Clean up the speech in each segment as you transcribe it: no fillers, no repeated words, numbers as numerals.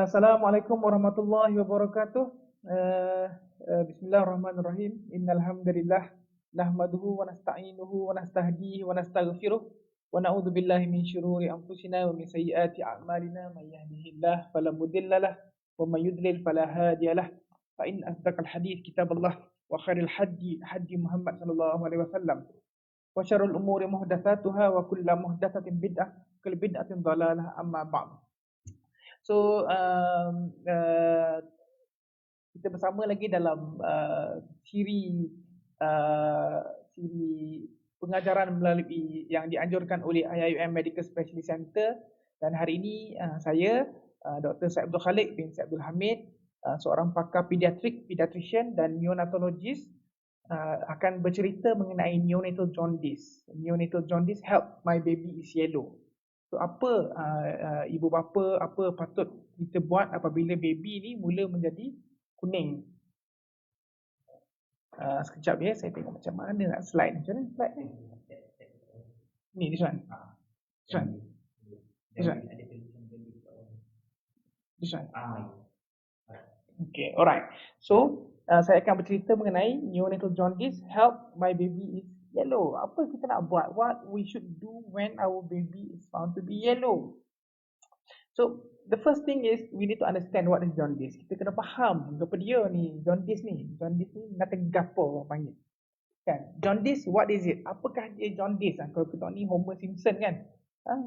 Assalamualaikum warahmatullahi wabarakatuh. Uh, Bismillahirrahmanirrahim. Innal hamdalillah nahmaduhu wa nasta'inuhu wa nastahdihi wa nastaghfiruh wa na'udzu billahi min syururi anfusina wa min sayyiati a'malina may yahdihillahu fala mudilla lahu wa may yudlil fala hadiyalah. Fa in asdaqal hadits kitaballah wa khairil hadi Muhammad sallallahu alaihi wasallam. Wa syarrul umuri muhdatsatuha wa kullu muhdatsatin bid'ah, kullu bid'atin dhalalah, amma ba'd. So kita bersama lagi dalam uh, siri pengajaran melalui yang dianjurkan oleh IIUM Medical Specialist Center, dan hari ini saya Dr. Syed Abdul Khalik bin Syed Abdul Hamid, seorang pakar pediatrician dan neonatologist, akan bercerita mengenai neonatal jaundice. Neonatal jaundice, help my baby is yellow. So apa ibu bapa, apa patut kita buat apabila baby ni mula menjadi kuning? Sekejap ya, saya tengok macam mana nak slide. Macam mana slide ni? Ni, this one. This one. This one. This one. Okay, alright. So, saya akan bercerita mengenai neonatal jaundice, help my baby is yellow. Apa kita nak buat? What we should do when our baby is found to be yellow? So, the first thing is we need to understand what is jaundice. Kita kena faham apa dia ni, jaundice ni. Jaundice ni nak gapo orang panggil. Kan? Jaundice, what is it? Apakah dia jaundice? Kalau kita ni Homer Simpson kan.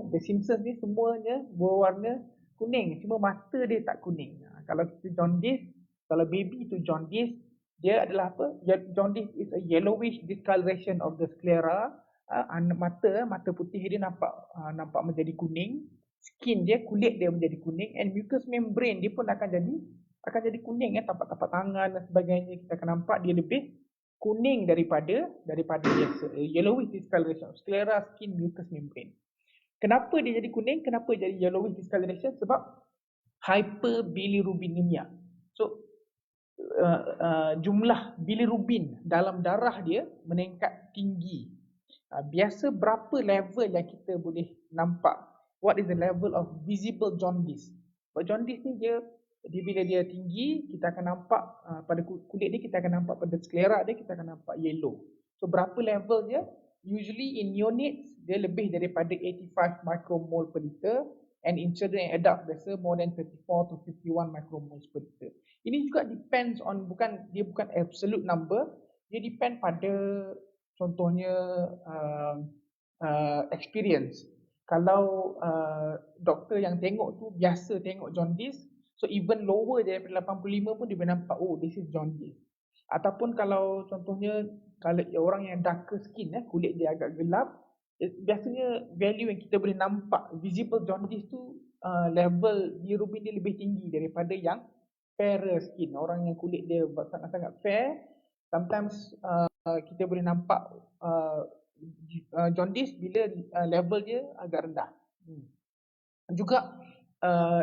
The Simpsons ni semuanya berwarna kuning, cuma mata dia tak kuning. Kalau kita jaundice, kalau baby itu jaundice, dia adalah apa? Jaundice is a yellowish discoloration of the sclera. Mata putih dia nampak menjadi kuning. Skin dia, kulit dia menjadi kuning, and mucous membrane dia pun akan jadi kuning, tapak-tapak tangan dan sebagainya. Kita akan nampak dia lebih kuning daripada biasa. Yellowish discoloration of sclera, skin, mucous membrane. Kenapa dia jadi kuning? Kenapa jadi yellowish discoloration? Sebab hyperbilirubinemia. So jumlah bilirubin dalam darah dia meningkat tinggi. Biasa berapa level yang kita boleh nampak? What is the level of visible jaundice? Jaundice ni dia bila dia tinggi, kita akan nampak pada kulit dia, kita akan nampak pada sclera dia, kita akan nampak yellow. So berapa level dia? Usually in neonates dia lebih daripada 85 micromole per liter, and in children and adults biasa more than 34 to 51 micromoles per liter. Ini juga depends on, bukan absolute number, dia depend pada contohnya experience. Kalau doktor yang tengok tu biasa tengok jaundice, so even lower daripada 85 pun dia boleh nampak, oh this is jaundice. Ataupun kalau contohnya kalau orang yang darker skin, kulit dia agak gelap, biasanya value yang kita boleh nampak visible jaundice tu level bilirubin dia lebih tinggi daripada yang fairer skin. Orang yang kulit dia sangat-sangat fair, sometimes kita boleh nampak jaundice bila level dia agak rendah. Juga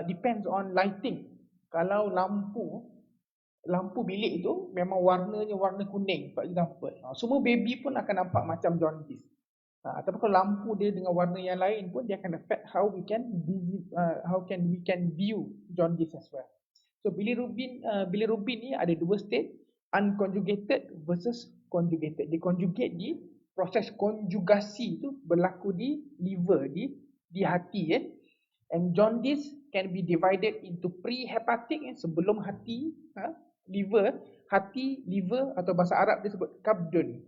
depends on lighting. Kalau lampu bilik itu memang warnanya warna kuning, for example, semua baby pun akan nampak macam jaundice. Ataupun kalau lampu dia dengan warna yang lain pun, dia akan affect how we can view jaundice as well. So bilirubin ni ada dua state, unconjugated versus conjugated. Dia conjugate di proses konjugasi itu berlaku di liver, di hati, and jaundice can be divided into prehepatic, sebelum hati, liver, hati, liver, atau bahasa Arab dia sebut kabdun,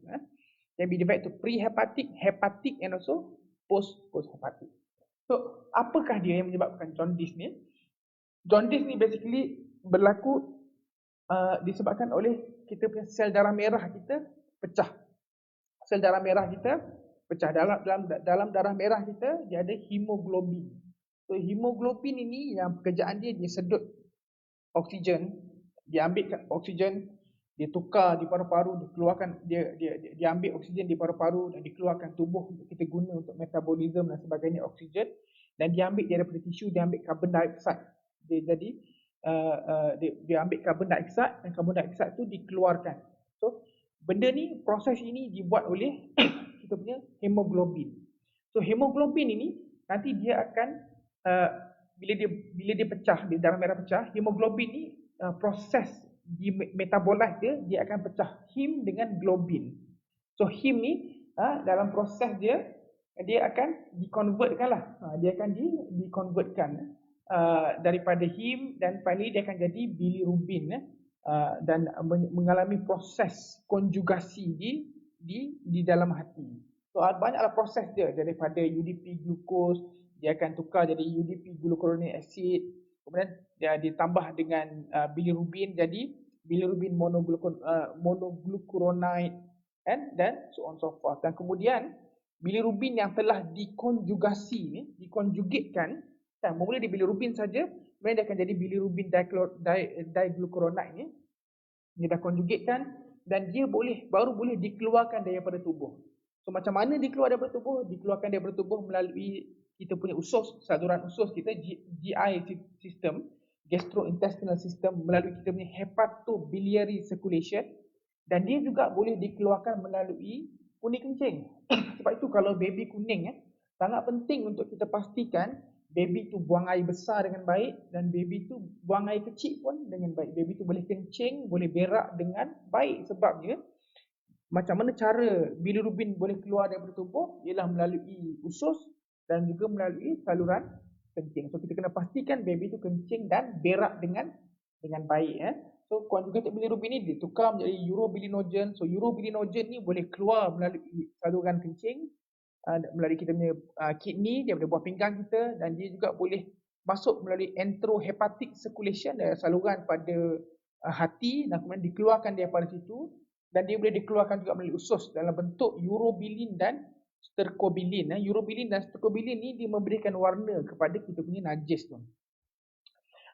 can be divided to prehepatic, hepatic, and also posthepatic. So apakah dia yang menyebabkan jaundice ni? Jaundice ni basically berlaku disebabkan oleh kita punya sel darah merah kita pecah. Sel darah merah kita pecah. Dalam darah merah kita dia ada hemoglobin. So hemoglobin ini yang pekerjaan dia sedut oksigen, dia ambil oksigen, dia tukar di paru-paru, dikeluarkan, dia ambil oksigen di paru-paru dan dikeluarkan tubuh untuk kita guna untuk metabolisme dan sebagainya oksigen, dan dia ambil daripada tisu, dia ambil carbon dioxide. Dia jadi dia ambil carbon dioxide, dan carbon dioxide tu dikeluarkan. So benda ni, proses ini dibuat oleh kita punya hemoglobin. So hemoglobin ini nanti dia akan bila dia pecah, bila darah merah pecah, hemoglobin ni proses di metabolite dia akan pecah heme dengan globin. So heme ni dalam proses dia akan dikonvertkan lah. Dia akan dikonvertkan daripada heme dan finally dia akan jadi bilirubin dan mengalami proses konjugasi di dalam hati. So banyaklah proses dia daripada UDP glukos, dia akan tukar jadi UDP glucuronic acid, kemudian dia ditambah dengan bilirubin jadi bilirubin monoglucuronide dan so on so forth. Dan kemudian bilirubin yang telah dikonjugasi dikonjugatkan mula di bilirubin saja, kemudian dia akan jadi bilirubin diglucuronide ni. Dia dah konjugatkan dan dia baru boleh dikeluarkan daripada tubuh. So macam mana dikeluar daripada tubuh? Dikeluarkan daripada tubuh melalui kita punya usus, saluran usus kita, GI system, gastrointestinal system, melalui kita punya hepatobiliary circulation, dan dia juga boleh dikeluarkan melalui kuning kencing. Sebab itu kalau baby kuning sangat penting untuk kita pastikan baby tu buang air besar dengan baik dan baby tu buang air kecil pun dengan baik. Baby tu boleh kencing, boleh berak dengan baik. Sebabnya macam mana cara bilirubin boleh keluar daripada tubuh ialah melalui usus dan juga melalui saluran kencing. So kita kena pastikan baby tu kencing dan berak dengan baik. So conjugated bilirubin ni ditukar menjadi urobilinogen. So urobilinogen ni boleh keluar melalui saluran kencing, melalui kita punya kidney daripada buah pinggang kita, dan dia juga boleh masuk melalui enterohepatic circulation dari saluran pada hati dan kemudian dikeluarkan daripada situ, dan dia boleh dikeluarkan juga melalui usus dalam bentuk urobilin dan stercobilin. Urobilin dan stercobilin ni dia memberikan warna kepada kita punya najis tu.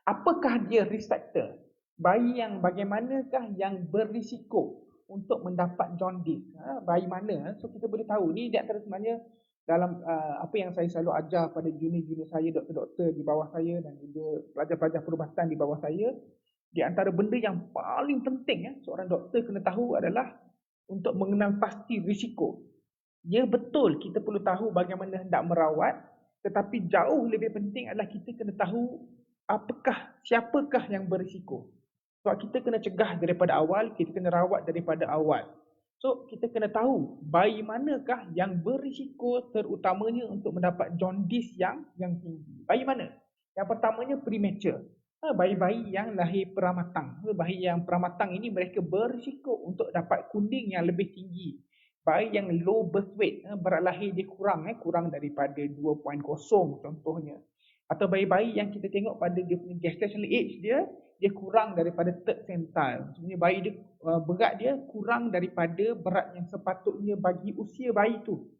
Apakah dia risk factor? Bayi yang bagaimanakah yang berisiko untuk mendapat jaundice? Bayi mana? So kita boleh tahu ni di antara sebenarnya dalam apa yang saya selalu ajar pada junior-junior saya, doktor-doktor di bawah saya dan juga pelajar-pelajar perubatan di bawah saya. Di antara benda yang paling penting seorang doktor kena tahu adalah untuk mengenal pasti risiko. Ya betul kita perlu tahu bagaimana hendak merawat, tetapi jauh lebih penting adalah kita kena tahu siapakah yang berisiko. Sebab kita kena cegah daripada awal, kita kena rawat daripada awal. So kita kena tahu bayi manakah yang berisiko terutamanya untuk mendapat jaundice yang tinggi. Bayi mana? Yang pertamanya premature. Bayi-bayi yang lahir pramatang. Bayi yang pramatang ini mereka berisiko untuk dapat kuning yang lebih tinggi. Bayi yang low birth weight, berat lahir dia kurang daripada 2.0 contohnya. Atau bayi-bayi yang kita tengok pada dia punya gestational age dia kurang daripada third centile. Sebenarnya bayi dia berat dia kurang daripada berat yang sepatutnya bagi usia bayi tu.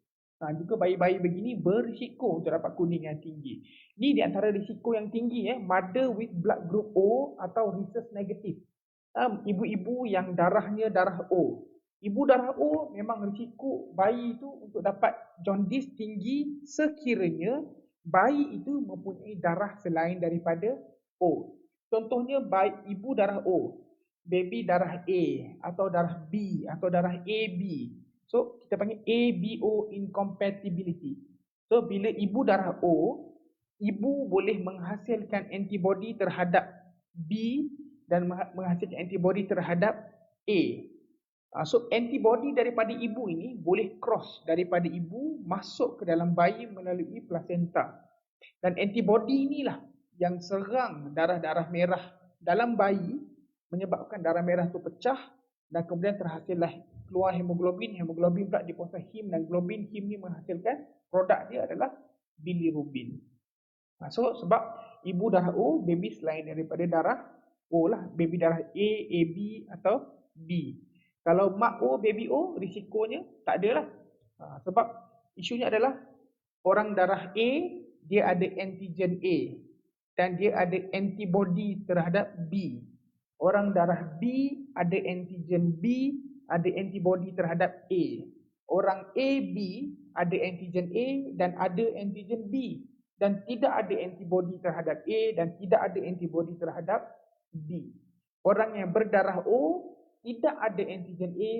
Juga bayi-bayi begini berisiko untuk dapat kuning yang tinggi. Ini di antara risiko yang tinggi, mother with blood group O atau rhesus negative. Ibu-ibu yang darahnya darah O. Ibu darah O memang risiko bayi itu untuk dapat jaundice tinggi sekiranya bayi itu mempunyai darah selain daripada O. Contohnya ibu darah O, baby darah A atau darah B atau darah AB. So kita panggil ABO incompatibility. So bila ibu darah O, ibu boleh menghasilkan antibody terhadap B dan menghasilkan antibody terhadap A. So antibody daripada ibu ini boleh cross daripada ibu masuk ke dalam bayi melalui placenta. Dan antibody inilah yang serang darah-darah merah dalam bayi, menyebabkan darah merah itu pecah dan kemudian terhasillah keluar hemoglobin. Hemoglobin pula diproses heme dan globin. Heme ni menghasilkan produk dia adalah bilirubin. So sebab ibu darah O, baby selain daripada darah O lah, baby darah A, AB atau B. Kalau mak O, baby O, risikonya tak ada lah. Sebab isunya adalah orang darah A, dia ada antigen A dan dia ada antibody terhadap B. Orang darah B ada antigen B, ada antibody terhadap A. Orang AB ada antigen A dan ada antigen B, dan tidak ada antibody terhadap A dan tidak ada antibody terhadap B. Orang yang berdarah O tidak ada antigen A,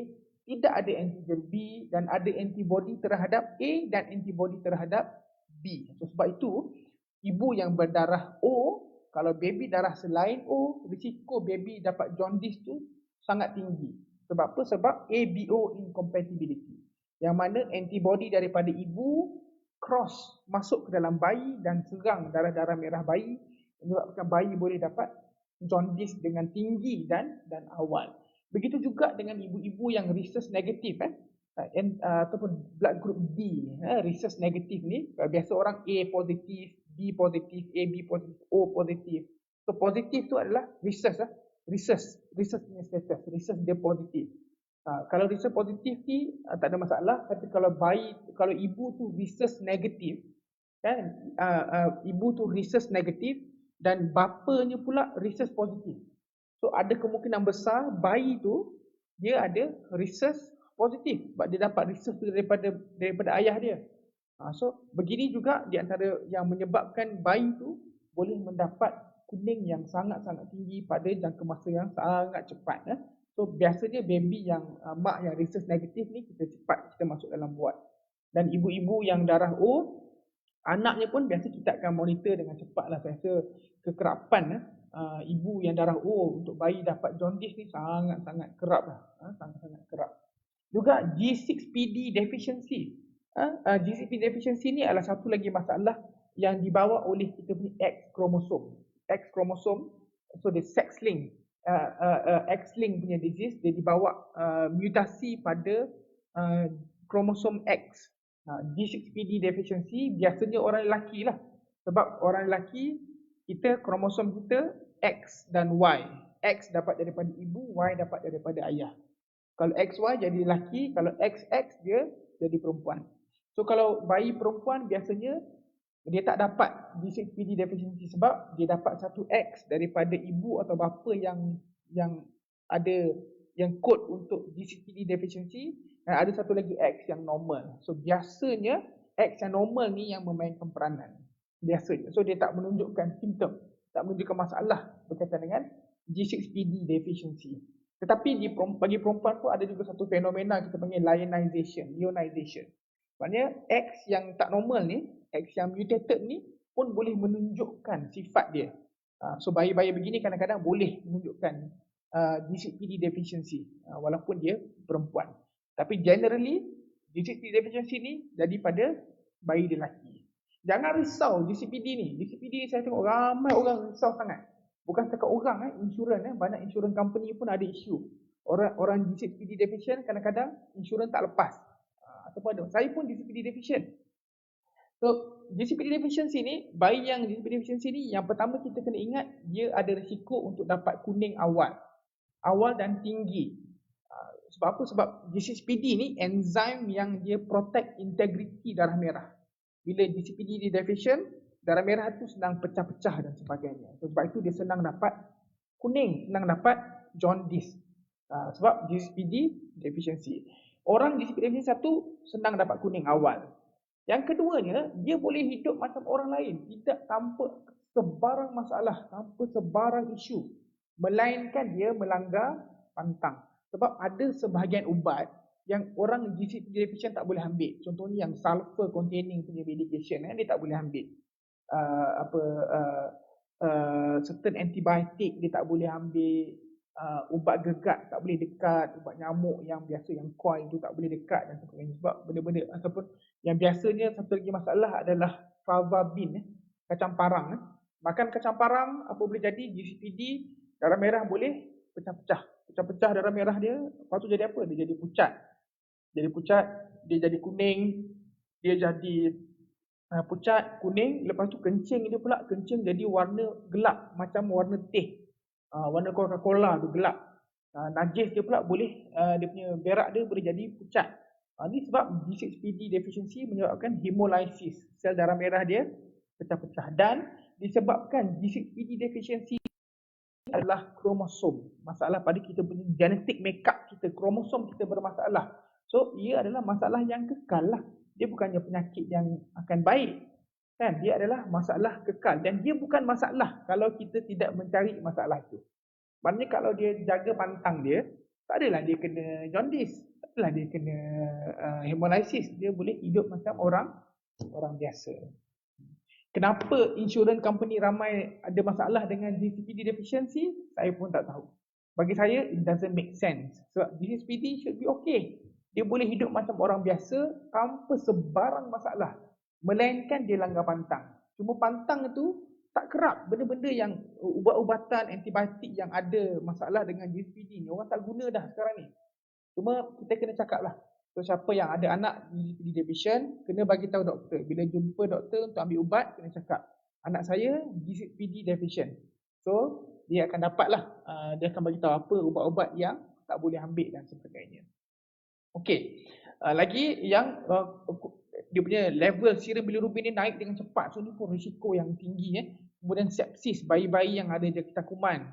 tidak ada antigen B dan ada antibody terhadap A dan antibody terhadap B. So, sebab itu ibu yang berdarah O, kalau baby darah selain O, risiko baby dapat jaundice tu sangat tinggi. Sebab apa? Sebab ABO incompatibility. Yang mana antibody daripada ibu cross masuk ke dalam bayi dan serang darah-darah merah bayi, menyebabkan bayi boleh dapat jaundice dengan tinggi dan awal. Begitu juga dengan ibu-ibu yang rhesus negatif ataupun blood group B, rhesus negatif ni, biasa orang A positif, B positif, AB positif, O positif. So positif tu adalah rhesus punya status, rhesus dia positif. Kalau rhesus positif ni tak ada masalah, tapi kalau ibu tu rhesus negatif, kan, ibu tu rhesus negatif dan bapanya pula rhesus positif. So ada kemungkinan besar bayi tu dia ada rhesus positif sebab dia dapat rhesus daripada ayah dia. So begini juga di antara yang menyebabkan bayi tu boleh mendapat kuning yang sangat-sangat tinggi pada jangka masa yang sangat cepat. So biasanya baby yang mak yang rhesus negatif ni kita masuk dalam ward. Dan ibu-ibu yang darah O, anaknya pun biasa kita akan monitor dengan cepat lah. Saya rasa kekerapan ibu yang darah O untuk bayi dapat jaundice ni sangat-sangat kerap lah. Sangat-sangat kerap. Juga G6PD deficiency. G6PD deficiency ni adalah satu lagi masalah yang dibawa oleh kita punya X kromosom. X kromosom, so the sex link, X-link punya disease, dia dibawa mutasi pada kromosom X. G6PD deficiency biasanya orang lelaki lah. Sebab orang lelaki, kita kromosom kita X dan Y. X dapat daripada ibu, Y dapat daripada ayah. Kalau XY jadi lelaki, kalau XX dia jadi perempuan. So kalau bayi perempuan biasanya dia tak dapat G6PD deficiency sebab dia dapat satu X daripada ibu atau bapa yang ada yang kod untuk G6PD deficiency, dan ada satu lagi X yang normal. So biasanya X yang normal ni yang memainkan peranan. Biasanya. So dia tak menunjukkan simptom, tak menunjukkan masalah berkaitan dengan G6PD deficiency. Tetapi bagi perempuan pun ada juga satu fenomena kita panggil lionization. Maksudnya X yang tak normal ni, X yang mutated ni pun boleh menunjukkan sifat dia. So bayi-bayi begini kadang-kadang boleh menunjukkan G6PD deficiency walaupun dia perempuan. Tapi generally G6PD deficiency ni jadi pada bayi lelaki. Jangan risau G6PD ni. G6PD ni saya tengok ramai orang risau sangat. Bukan setakat orang, insurans, banyak insurans company pun ada isu. Orang G6PD deficient kadang-kadang insurans tak lepas. Ataupun ada. Saya pun G6PD deficient. So, G6PD deficiency ni, bayi yang G6PD deficiency ni, yang pertama kita kena ingat, dia ada risiko untuk dapat kuning awal dan tinggi. Sebab apa? Sebab G6PD ni enzim yang dia protect integriti darah merah. Bila G6PD deficient, darah merah tu senang pecah-pecah dan sebagainya. So, sebab itu dia senang dapat kuning, senang dapat jaundice. Sebab G6PD deficiency. Orang G6PD deficiency satu senang dapat kuning awal. Yang keduanya, dia boleh hidup macam orang lain, tidak tanpa sebarang masalah, tanpa sebarang isu. Melainkan dia melanggar pantang. Sebab ada sebahagian ubat yang orang G6PD deficient tak boleh ambil. Contohnya yang sulfur containing punya medication, dia tak boleh ambil. Certain antibiotik dia tak boleh ambil, ubat gegat tak boleh dekat, ubat nyamuk yang biasa yang coil tu tak boleh dekat dan sebagainya. Sebab benda-benda ataupun yang biasanya satu lagi masalah adalah fava bean, kacang parang. Makan kacang parang apa boleh jadi G6PD, darah merah boleh pecah-pecah darah merah dia. Lepas tu jadi apa? Dia jadi pucat, dia jadi kuning, dia jadi pucat, kuning. Lepas tu kencing dia pula, kencing jadi warna gelap macam warna teh, warna Coca-Cola tu gelap. Najis dia pula boleh, dia punya berak dia boleh jadi pucat. Ini sebab G6PD deficiency menyebabkan hemolysis, sel darah merah dia pecah-pecah. Dan disebabkan G6PD deficiency adalah kromosom. Masalah pada kita punya genetic makeup kita, kromosom kita bermasalah. So ia adalah masalah yang kekal lah. Dia bukannya penyakit yang akan baik, kan? Dia adalah masalah kekal dan dia bukan masalah kalau kita tidak mencari masalah itu. Maknanya kalau dia jaga pantang dia, tak adalah dia kena jaundice, tak adalah dia kena hemolysis, dia boleh hidup macam orang biasa. Kenapa insurans company ramai ada masalah dengan GCPD deficiency? Saya pun tak tahu. Bagi saya, it doesn't make sense. Sebab GCPD should be okay. Dia boleh hidup macam orang biasa tanpa sebarang masalah. Melainkan dia langgar pantang. Cuma pantang itu tak kerap. Benda-benda yang ubat-ubatan, antibiotik yang ada masalah dengan GCPD ni, orang tak guna dah sekarang ni. Cuma kita kena cakap lah. So siapa yang ada anak GCPD deficient, kena bagi tahu doktor. Bila jumpa doktor untuk ambil ubat, kena cakap, anak saya GCPD deficient. So dia akan dapatlah, dia akan bagi tahu apa ubat-ubat yang tak boleh ambil dan sebagainya. Okey. Lagi yang dia punya level serum bilirubin ni naik dengan cepat. So ni pun risiko yang tinggi. Kemudian sepsis, bayi-bayi yang ada jangkitan kuman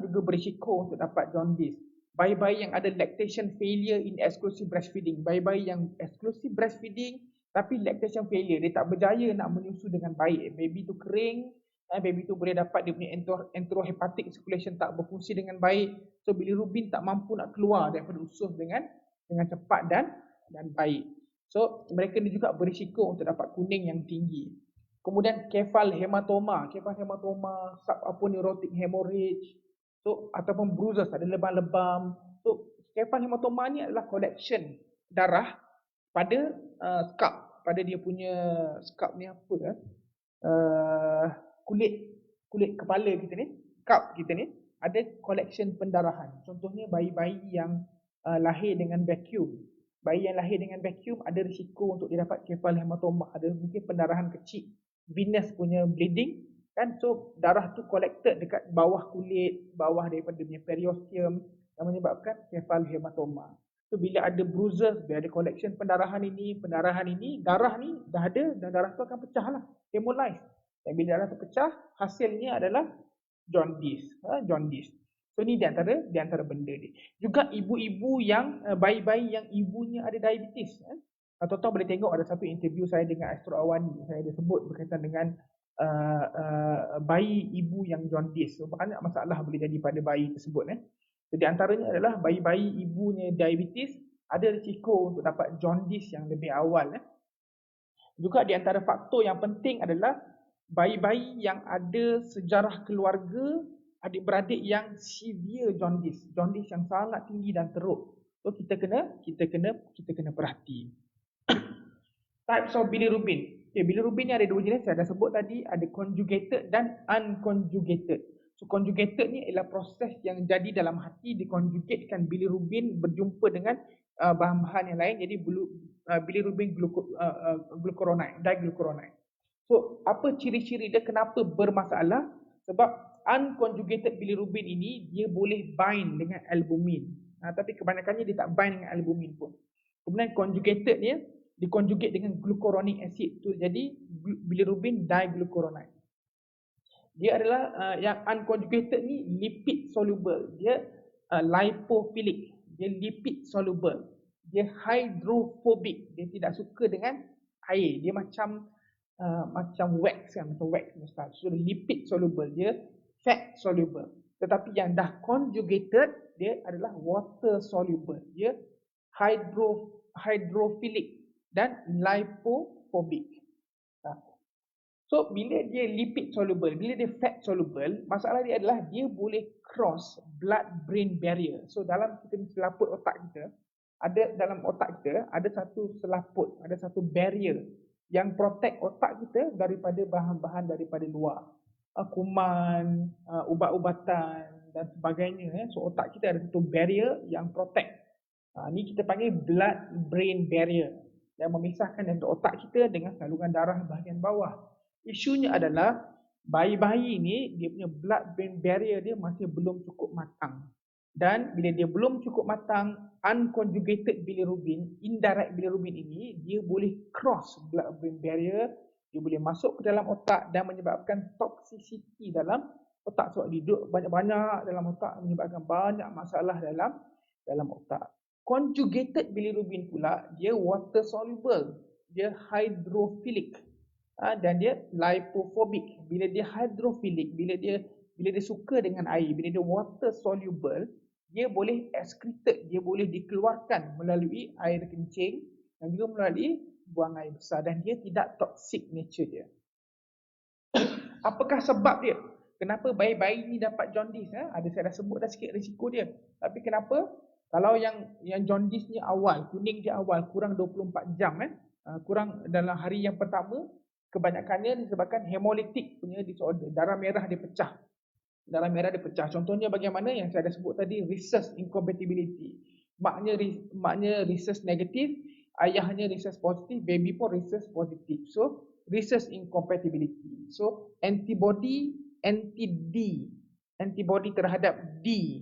juga berisiko untuk dapat jaundice. Bayi-bayi yang ada lactation failure in exclusive breastfeeding. Bayi-bayi yang exclusive breastfeeding tapi lactation failure. Dia tak berjaya nak menyusu dengan baik. Baby tu kering. Baby tu boleh dapat dia punya enterohepatic circulation tak berfungsi dengan baik. So bilirubin tak mampu nak keluar daripada usus dengan cepat dan baik. So mereka ni juga berisiko untuk dapat kuning yang tinggi. Kemudian kefal hematoma, subapponeurotic hemorrhage, so ataupun bruises, ada lebam-lebam. So kefal hematoma ni adalah collection darah pada scalp, pada dia punya scalp ni apa kulit kepala kita ni, scalp kita ni ada collection pendarahan. Contohnya bayi-bayi yang lahir dengan vacuum. Bayi yang lahir dengan vacuum ada risiko untuk dia dapat kefal hematoma, ada mungkin pendarahan kecil, venous punya bleeding kan. So darah tu collected dekat bawah kulit, bawah daripada dia periosteum yang menyebabkan kefal hematoma. So bila ada bruises, bila ada collection pendarahan ini, darah ni dah ada dan darah tu akan pecah lah, hemolyze. Dan bila darah tu pecah, hasilnya adalah jaundice. So ni di antara benda ni. Juga ibu-ibu yang bayi-bayi yang ibunya ada diabetes. Tuan-tuan boleh tengok ada satu interview saya dengan Astro Awani. Saya ada sebut berkaitan dengan bayi ibu yang jaundice. So banyak masalah boleh jadi pada bayi tersebut. Jadi antaranya adalah bayi-bayi ibunya diabetes ada risiko untuk dapat jaundice yang lebih awal. Juga di antara faktor yang penting adalah bayi-bayi yang ada sejarah keluarga adik-beradik yang severe jaundice yang sangat tinggi dan teruk. So kita kena perhati. Types of bilirubin. Okay, bilirubin ni ada dua jenis, saya dah sebut tadi, ada conjugated dan unconjugated. So conjugated ni ialah proses yang jadi dalam hati, dikonjugatkan bilirubin berjumpa dengan bahan-bahan yang lain, jadi bilirubin glucuronide, diglucuronide. So apa ciri-ciri dia kenapa bermasalah? Sebab unconjugated bilirubin ini dia boleh bind dengan albumin. Tapi kebanyakannya dia tak bind dengan albumin pun. Kemudian conjugated dia dikonjugate dengan glucuronic acid tu jadi bilirubin diglucuronide. Dia adalah yang unconjugated ni lipid soluble, dia lipophilic, dia lipid soluble, dia hydrophobic, dia tidak suka dengan air, dia macam wax kan, macam wax style. So lipid soluble, dia fat soluble. Tetapi yang dah conjugated dia adalah water soluble, dia hydrophilic dan lipophobic. So bila dia lipid soluble, bila dia fat soluble, masalah dia adalah dia boleh cross blood brain barrier. So dalam kita selaput otak kita, dalam otak kita ada satu selaput, ada satu barrier yang protect otak kita daripada bahan-bahan daripada luar, kuman, ubat-ubatan dan sebagainya. So otak kita ada satu barrier yang protect. Ni kita panggil blood brain barrier yang memisahkan antara otak kita dengan saluran darah bahagian bawah. Isunya adalah bayi-bayi ni dia punya blood brain barrier dia masih belum cukup matang. Dan bila dia belum cukup matang, unconjugated bilirubin, indirect bilirubin ini dia boleh cross blood brain barrier, dia boleh masuk ke dalam otak dan menyebabkan toxicity dalam otak. Sebab dia duduk banyak-banyak dalam otak menyebabkan banyak masalah dalam otak. Conjugated bilirubin pula dia water soluble, dia hydrophilic dan dia lipophobic. Bila dia hydrophilic, bila dia suka dengan air, bila dia water soluble, dia boleh excreted, dia boleh dikeluarkan melalui air kencing dan juga melalui buang air besar, dan dia tidak toxic nature dia. Apakah sebab dia? Kenapa bayi-bayi ni dapat jaundice? Ada saya dah sebut dah sikit risiko dia. Tapi kenapa? Kalau yang jaundice ni awal, kuning dia awal, kurang 24 jam kurang dalam hari yang pertama, kebanyakannya disebabkan hemolytic punya disorder, darah merah dia pecah. Darah merah dia pecah. Contohnya bagaimana yang saya dah sebut tadi, rhesus incompatibility. Maknya rhesus negatif, ayahnya rhesus positif, baby pun rhesus positif. So, rhesus incompatibility. So, antibody anti-D, antibody terhadap D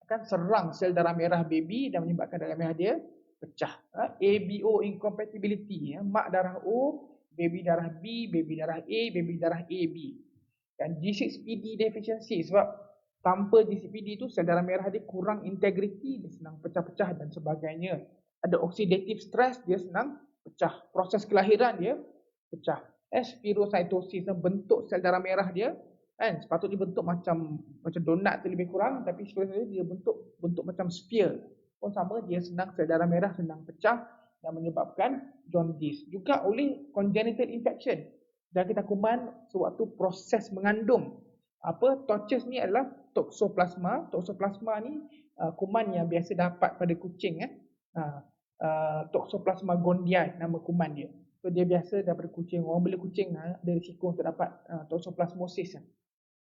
akan serang sel darah merah baby dan menyebabkan darah merah dia pecah. ABO incompatibility, mak darah O, baby darah B, baby darah A, baby darah AB. Dan G6PD deficiency, sebab tanpa G6PD tu sel darah merah dia kurang integriti, dia senang pecah-pecah dan sebagainya. Ada oxidative stress, dia senang pecah. Proses kelahiran dia pecah. Spherocytosis, bentuk sel darah merah dia sepatutnya bentuk macam donat tu lebih kurang, tapi sebenarnya dia bentuk macam sphere. Pun sama, dia senang sel darah merah senang pecah dan menyebabkan jaundice. Juga oleh congenital infection. Dan kita kuman sewaktu proses mengandung. Toxus ni adalah toxoplasma. Toxoplasma ni kuman yang biasa dapat pada kucing. Toxoplasma gondii nama kuman dia. So dia biasa daripada kucing. Orang beli kucing ada risiko untuk dapat toxoplasmosis.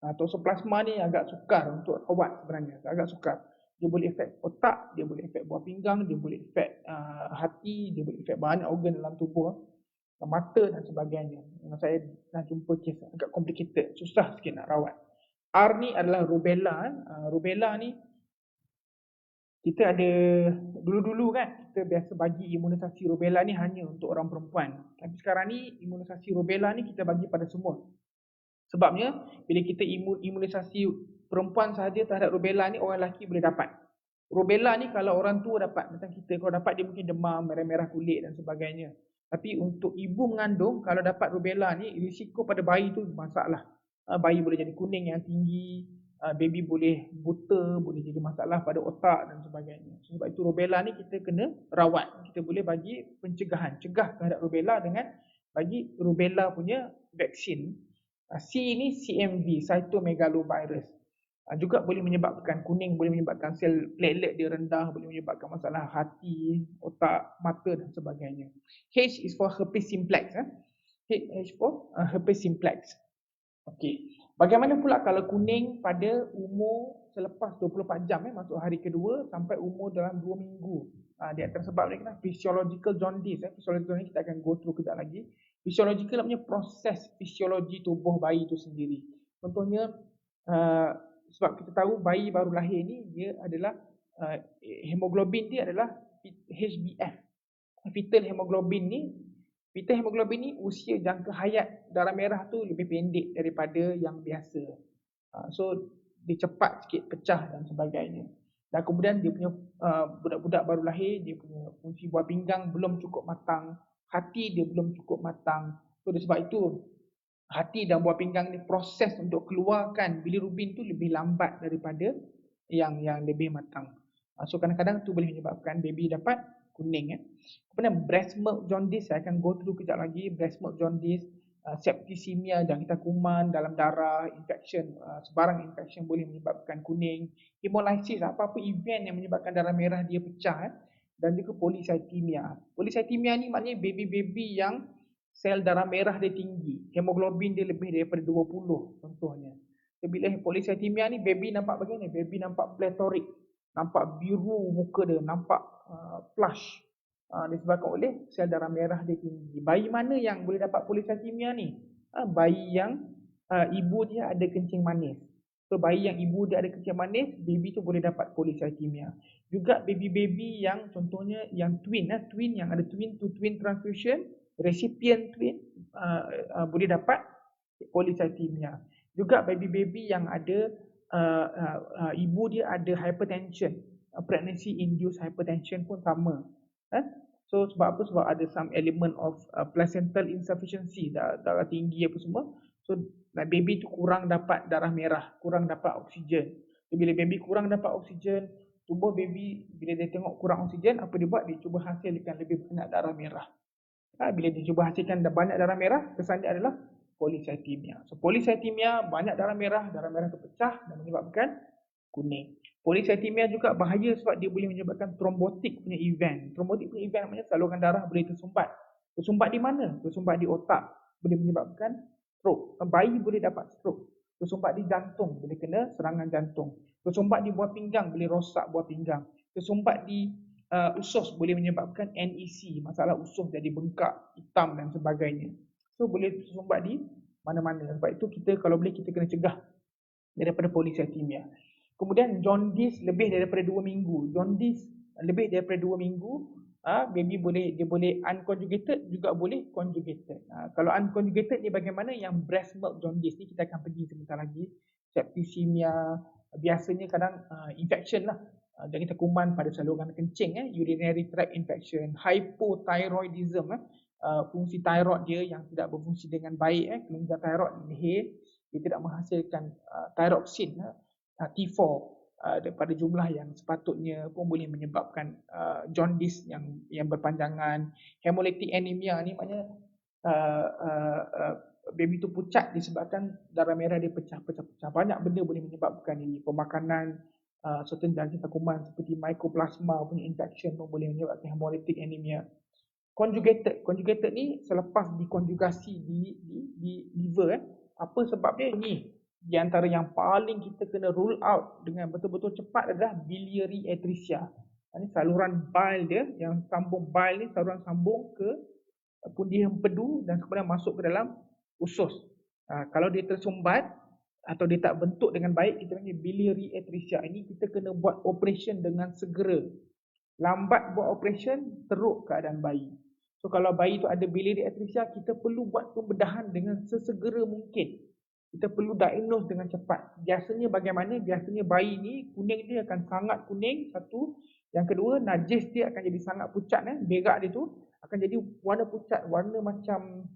Toxoplasma ni agak sukar untuk rawat sebenarnya. Agak sukar. Dia boleh efek otak, dia boleh efek buah pinggang, dia boleh efek hati, dia boleh efek banyak organ dalam tubuh. Mata dan sebagainya. Saya dah jumpa kes agak complicated, susah sikit nak rawat. R ni adalah rubella. Rubella ni kita ada dulu-dulu kan, kita biasa bagi imunisasi rubella ni hanya untuk orang perempuan. Tapi sekarang ni imunisasi rubella ni kita bagi pada semua. Sebabnya bila kita imunisasi perempuan sahaja terhadap rubella ni, orang lelaki boleh dapat. Rubella ni kalau orang tua dapat, macam kita kalau dapat dia mungkin demam, merah-merah kulit dan sebagainya. Tapi untuk ibu mengandung, kalau dapat rubella ni, risiko pada bayi tu masalah. Bayi boleh jadi kuning yang tinggi, baby boleh buta, boleh jadi masalah pada otak dan sebagainya. Sebab itu rubella ni kita kena rawat. Kita boleh bagi pencegahan, cegah terhadap rubella dengan bagi rubella punya vaksin. C ni CMV, cytomegalovirus. Juga boleh menyebabkan kuning, boleh menyebabkan sel platelet dia rendah, boleh menyebabkan masalah hati, otak, mata dan sebagainya. H is for herpes simplex. H for herpes simplex. Okey. Bagaimana pula kalau kuning pada umur selepas 24 jam, masuk hari kedua sampai umur dalam 2 minggu. Dia akan sebab ni physiological jaundice. Physiological jaundice kita akan go through kejap lagi. Physiological maknanya proses fisiologi tubuh bayi itu sendiri. Contohnya, sebab kita tahu bayi baru lahir ni dia adalah hemoglobin dia adalah HbF. Fetal hemoglobin ni usia jangka hayat darah merah tu lebih pendek daripada yang biasa. So dia cepat sikit pecah dan sebagainya. Dan kemudian dia punya budak-budak baru lahir, dia punya fungsi buah pinggang belum cukup matang, hati dia belum cukup matang. So sebab itu hati dan buah pinggang ni proses untuk keluarkan bilirubin tu lebih lambat daripada yang lebih matang. So kadang-kadang tu boleh menyebabkan baby dapat kuning. Kemudian breast milk jaundice, saya akan go through kejap lagi. Breast milk jaundice, septicemia, jangkitan kuman dalam darah, infection, sebarang infection boleh menyebabkan kuning. Hemolysis, apa-apa event yang menyebabkan darah merah dia pecah. Dan juga polycythemia. Polycythemia ni maknanya baby-baby yang sel darah merah dia tinggi, hemoglobin dia lebih daripada 20 contohnya. So, bila polycythemia ni baby nampak bagaimana? Baby nampak plethoric, nampak biru muka dia, nampak flush. Disebabkan oleh sel darah merah dia tinggi. Bayi mana yang boleh dapat polycythemia ni? Bayi yang ibu dia ada kencing manis. So bayi yang ibu dia ada kencing manis, baby tu boleh dapat polycythemia. Juga baby-baby yang contohnya yang twin yang ada twin to twin transfusion, recipient twin boleh dapat polycythemia. Juga baby-baby yang ada ibu dia ada hypertension, pregnancy induced hypertension pun sama. So sebab apa? Sebab ada some element of placental insufficiency, darah tinggi apa semua. So baby tu kurang dapat darah merah, kurang dapat oksigen. So, bila baby kurang dapat oksigen, tubuh baby bila dia tengok kurang oksigen, apa dia buat? Dia cuba hasilkan lebih banyak darah merah. Bila dia cuba hasilkan banyak darah merah, kesan dia adalah Polycythemia. So polycythemia banyak darah merah terpecah dan menyebabkan kuning. Polycythemia juga bahaya sebab dia boleh menyebabkan trombotik punya event. Trombotik punya event maknanya saluran darah boleh tersumbat. Tersumbat di mana? Tersumbat di otak, boleh menyebabkan stroke. Bayi boleh dapat stroke. Tersumbat di jantung, boleh kena serangan jantung. Tersumbat di buah pinggang, boleh rosak buah pinggang. Tersumbat di usus, boleh menyebabkan NEC, masalah usus jadi bengkak, hitam dan sebagainya. So boleh tersumbat di mana-mana. Sebab itu kita kalau boleh kita kena cegah daripada polycythemia. Kemudian jaundice lebih daripada 2 minggu. Jaundice lebih daripada 2 minggu, baby dia boleh unconjugated, juga boleh conjugated. Kalau unconjugated ni bagaimana? Yang breast milk jaundice ni kita akan pergi sebentar lagi. Septicemia, biasanya kadang infection lah. Dan kita kuman pada saluran kencing, urinary tract infection, hypothyroidism, fungsi thyroid dia yang tidak berfungsi dengan baik, kelenjar thyroid leher, dia tidak menghasilkan thyroxine, T4 daripada jumlah yang sepatutnya, pun boleh menyebabkan jaundice yang berpanjangan. Hemolytic anemia ni maknanya baby tu pucat disebabkan darah merah dia pecah. Banyak benda boleh menyebabkan ini. Pemakanan certain daging kuman seperti mycoplasma punya infection pun boleh menyebabkan hemolytic anemia. Conjugated ni selepas dikonjugasi di liver. Apa sebab dia? Ni di antara yang paling kita kena rule out dengan betul-betul cepat adalah biliary atresia. Ini saluran bile dia, yang sambung bile ni, saluran sambung ke pundi empedu dan kemudian masuk ke dalam usus. Kalau dia tersumbat atau dia tak bentuk dengan baik, kita panggil biliary atresia. Ini kita kena buat operation dengan segera. Lambat buat operation, teruk keadaan bayi. So kalau bayi tu ada biliary atresia, kita perlu buat pembedahan dengan sesegera mungkin. Kita perlu diagnose dengan cepat. Biasanya bagaimana? Biasanya bayi ni kuning dia akan sangat kuning, satu. Yang kedua, najis dia akan jadi sangat pucat, berak dia tu akan jadi warna pucat, warna macam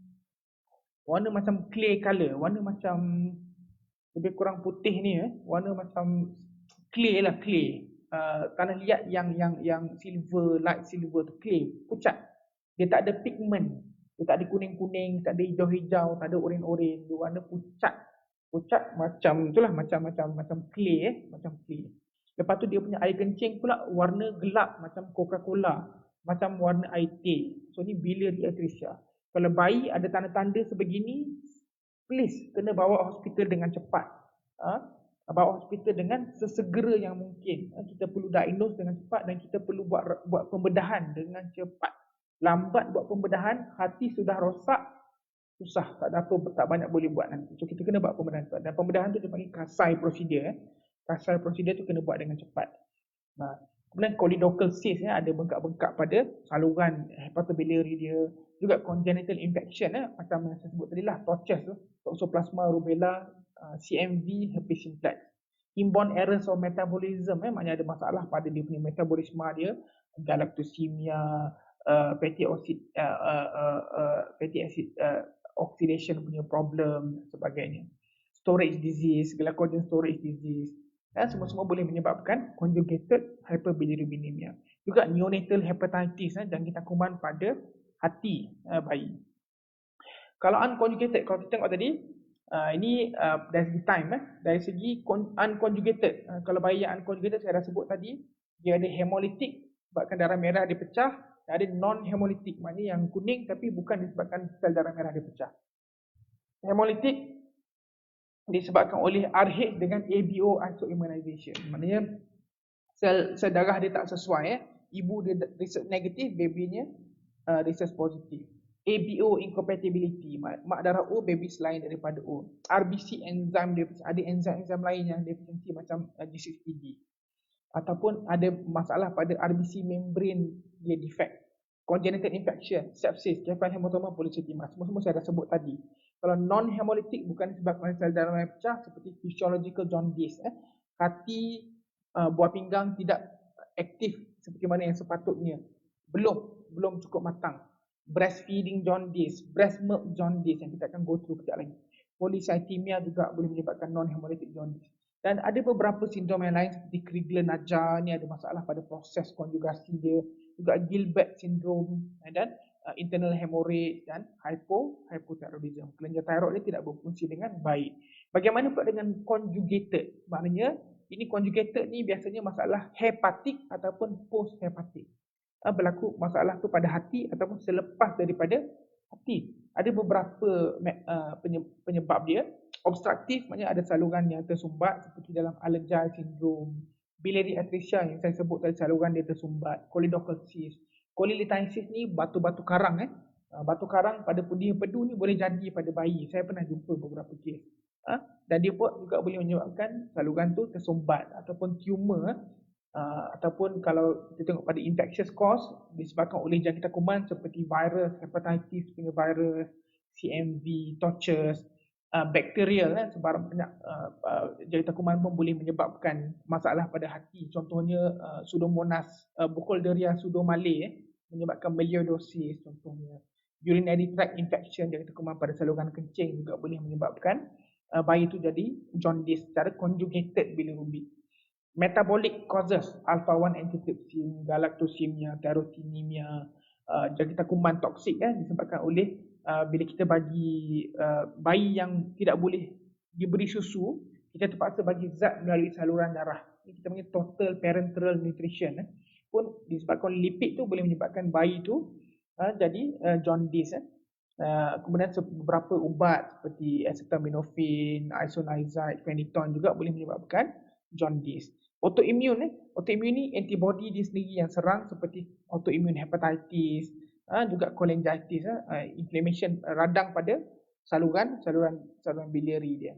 clay color, warna macam lebih kurang putih ni, warna macam clay lah, clay. Tanah liat yang silver, light silver tu, clay, pucat. Dia tak ada pigment, dia tak ada kuning-kuning, tak ada hijau-hijau, tak ada oren-oren, dia warna pucat. Pucat macam itulah, macam clay, macam clay. Lepas tu dia punya air kencing pula warna gelap macam Coca-Cola, macam warna air teh. So ni biliary atresia. Kalau bayi ada tanda-tanda sebegini, please kena bawa hospital dengan cepat. Bawa hospital dengan sesegera yang mungkin. Kita perlu diagnose dengan cepat dan kita perlu buat pembedahan dengan cepat. Lambat buat pembedahan, hati sudah rosak, susah, tak ada apa, tak banyak boleh buat nanti. So kita kena buat pembedahan cepat. Dan pembedahan tu dipanggil Kasai procedure. Kasai procedure tu kena buat dengan cepat. Kemudian choledochal cyst, ada bengkak-bengkak pada saluran hepatobiliary dia. Juga congenital infection, macam yang saya sebut tadi lah, torches tu, toxoplasma, rubella, CMV, herpes simplex. Inborn errors of metabolism, maknanya ada masalah pada dia punya metabolisme dia, galactosemia, fatty acid oxidation punya problem, sebagainya. Storage disease, glycogen storage disease, semua-semua boleh menyebabkan conjugated hyperbilirubinemia. Juga neonatal hepatitis, jangkit kuman pada hati bayi. Kalau unconjugated, kalau kita tengok tadi, ini dari segi time, dari segi unconjugated. Kalau bayi yang unconjugated saya dah sebut tadi, dia ada hemolytic sebabkan darah merah dia pecah, ada non-hemolytic, maknanya yang kuning tapi bukan disebabkan sel darah merah dia pecah. Hemolytic disebabkan oleh RH dengan ABO isoimmunization. Maknanya sel darah dia tak sesuai, ibu dia research negatif, babynya research positif. ABO incompatibility, mak darah O, baby selain daripada O. RBC enzim dia ada enzim lain yang defisiensi macam G6PD. Ataupun ada masalah pada RBC membrane dia defect. Congenital infection, sepsis, kefalan hematoma, polycythemia, semua saya dah sebut tadi. Kalau non-hemolytic bukan disebabkan sel darah merah pecah, seperti physiological jaundice, hati, buah pinggang tidak aktif seperti mana yang sepatutnya, belum cukup matang. Breastfeeding jaundice, breast milk jaundice yang kita akan go through kejap lagi. Polycythemia juga boleh menyebabkan non-hemolytic jaundice. Dan ada beberapa sindrom yang lain seperti Crigler-Najjar, ni ada masalah pada proses konjugasi dia. Juga Gilbert syndrome dan internal hemorrhage dan hypothyroidism. Kelenjar thyroid dia tidak berfungsi dengan baik. Bagaimana pula dengan conjugated? Maknanya ini conjugated ni biasanya masalah hepatik ataupun post hepatik. Berlaku masalah tu pada hati ataupun selepas daripada hati. Ada beberapa penyebab dia. Obstruktif maknanya ada saluran yang tersumbat seperti dalam Alagille syndrome, biliary atresia yang saya sebut tadi, saluran dia tersumbat, choledochosis. Cholelithiasis ni batu-batu karang batu karang pada pundi empedu ni boleh jadi pada bayi. Saya pernah jumpa beberapa kes. Dan dia pun juga boleh menyebabkan saluran tu tersumbat ataupun tumor. Ataupun kalau kita tengok pada infectious cause disebabkan oleh jangkitan kuman seperti virus, hepatitis punya virus, CMV, torches, bakterial sebarang banyak jangkitan kuman pun boleh menyebabkan masalah pada hati. Contohnya Pseudomonas Burkholderia pseudomale menyebabkan melioidosis contohnya. Urinary tract infection jangkitan kuman pada saluran kencing juga boleh menyebabkan bayi itu jadi jaundice secara conjugated bilirubin. Metabolic causes, alpha-1 antitrypsin, galactosemia, tyrosinemia, jangkitan kuman toksik disebabkan oleh bila kita bagi bayi yang tidak boleh diberi susu, kita terpaksa bagi zat melalui saluran darah. Ini kita panggil total parenteral nutrition. Pun disebabkan lipid tu boleh menyebabkan bayi tu jadi jaundice. Kemudian beberapa ubat seperti acetaminophen, isoniazid, phenytoin juga boleh menyebabkan jaundice. Autoimmune ni antibody dia sendiri yang serang seperti autoimmune hepatitis, juga cholangitis, inflammation radang pada saluran biliary dia.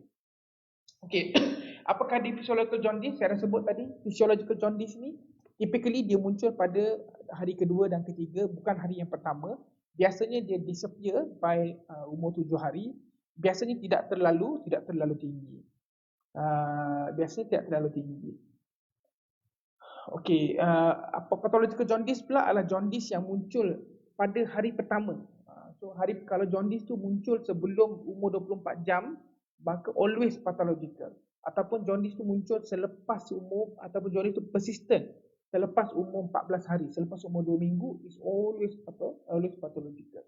Okey. Apakah dia physiological jaundice? Saya dah sebut tadi, physiological jaundice ni typically dia muncul pada hari kedua dan ketiga, bukan hari yang pertama. Biasanya dia disappear by umur 7 hari. Biasanya tidak terlalu tinggi. Biasanya tidak terlalu tinggi. Okey, apa pathological jaundice pula adalah jaundice yang muncul pada hari pertama. So kalau jaundice tu muncul sebelum umur 24 jam, maka always pathological. Ataupun jaundice tu muncul selepas umur, ataupun jaundice tu persistent selepas umur 14 hari, selepas umur 2 minggu, is always pathological.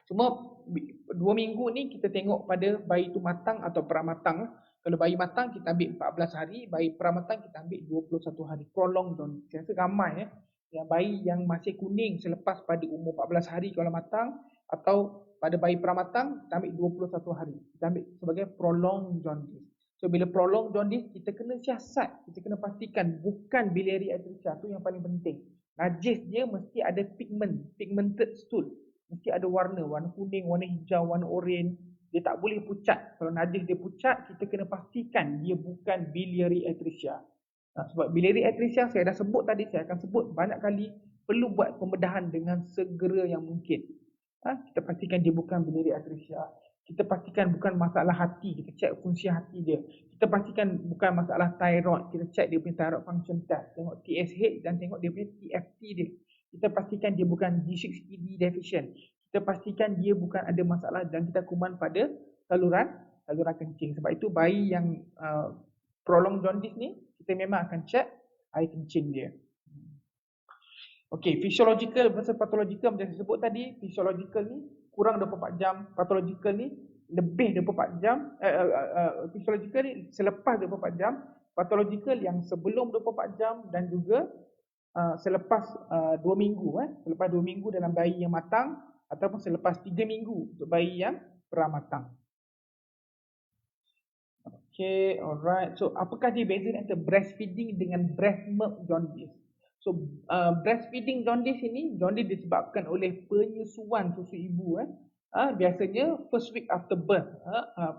Cuma 2 minggu ni kita tengok pada bayi tu matang atau pramatang. Kalau bayi matang kita ambil 14 hari, bayi pramatang kita ambil 21 hari. Prolonged jaundice. Saya rasa ramai yang bayi yang masih kuning selepas pada umur 14 hari kalau matang, atau pada bayi pramatang kita ambil 21 hari. Kita ambil sebagai prolonged jaundice. So bila prolonged jaundice kita kena siasat, kita kena pastikan bukan biliary atresia, tu yang paling penting. Najis dia mesti ada pigmented stool. Mesti ada warna kuning, warna hijau, warna oranye. Dia tak boleh pucat. Kalau najis dia pucat, kita kena pastikan dia bukan biliary atresia. Sebab biliary atresia saya dah sebut tadi, saya akan sebut banyak kali, perlu buat pembedahan dengan segera yang mungkin. Kita pastikan dia bukan biliary atresia. Kita pastikan bukan masalah hati, kita cek fungsi hati dia. Kita pastikan bukan masalah thyroid, kita cek dia punya thyroid function test. Tengok TSH dan tengok dia punya TFT dia. Kita pastikan dia bukan G6PD deficient. Kita pastikan dia bukan ada masalah jangkitan kuman pada saluran kencing. Sebab itu bayi yang prolonged jaundice ni, kita memang akan cek air kencing dia. Okey, physiological versus pathological macam saya sebut tadi, physiological ni kurang 24 jam, pathological ni lebih 24 jam, physiological ni selepas 24 jam, pathological yang sebelum 24 jam dan juga selepas 2 minggu, selepas 2 minggu dalam bayi yang matang ataupun selepas 3 minggu untuk bayi yang pramatang. Okay, alright. So, apakah dia beza antara breastfeeding dengan breast milk jaundice? So, breastfeeding jaundice ini, jaundice disebabkan oleh penyusuan susu ibu. Biasanya first week after birth,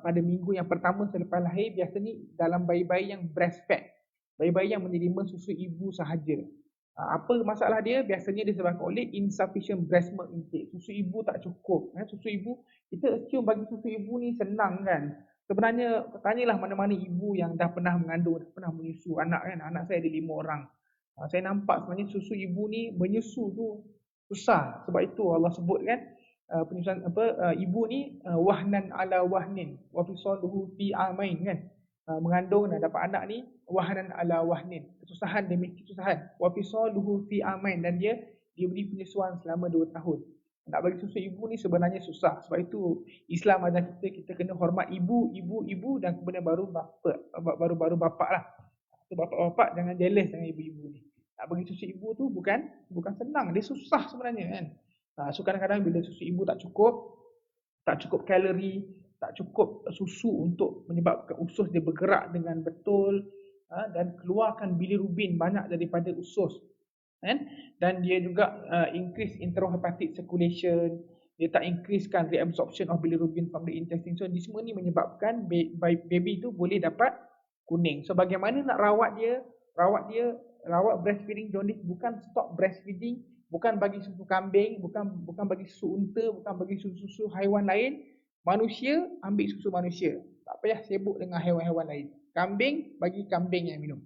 pada minggu yang pertama selepas lahir, biasanya dalam bayi-bayi yang breastfed, bayi-bayi yang menerima susu ibu sahaja. Apa masalah dia? Biasanya disebabkan oleh insufficient breast milk intake. Susu ibu tak cukup. Susu ibu, kita assume bagi susu ibu ni senang kan. Sebenarnya, tanyalah mana-mana ibu yang dah pernah mengandung, dah pernah menyusu anak kan. Anak saya ada 5 orang. Saya nampak sebenarnya susu ibu ni menyusu tu susah. Sebab itu Allah sebut kan, penyusuan ibu ni wahnan ala wahnin wa fisaluhu fi amain kan. Mengandung dan dapat anak ni wahnan ala wahnin, kesusahan demi kesusahan, wa fisaluhu fi amain, dan dia dia beri penyesuaian selama 2 tahun. Nak bagi susu ibu ni sebenarnya susah. Sebab itu Islam ajar kita kena hormat ibu dan kemudian baru bapak lah. So, bapak-bapak jangan jealous dengan ibu-ibu ni. Nak bagi susu ibu tu bukan senang, dia susah sebenarnya kan. So kadang-kadang bila susu ibu tak cukup kalori, tak cukup susu untuk menyebabkan usus dia bergerak dengan betul, dan keluarkan bilirubin banyak daripada usus. Dan dia juga increase intrahepatic circulation, dia tak increasekan reabsorption of bilirubin from the intestine. So di semua ni menyebabkan baby tu boleh dapat kuning. So bagaimana nak rawat dia? Rawat breastfeeding jaundice bukan stop breastfeeding, bukan bagi susu kambing, bukan bagi susu unta, bukan bagi susu haiwan lain. Manusia ambil susu manusia. Tak payah sibuk dengan haiwan-haiwan lain. Kambing bagi kambing yang minum.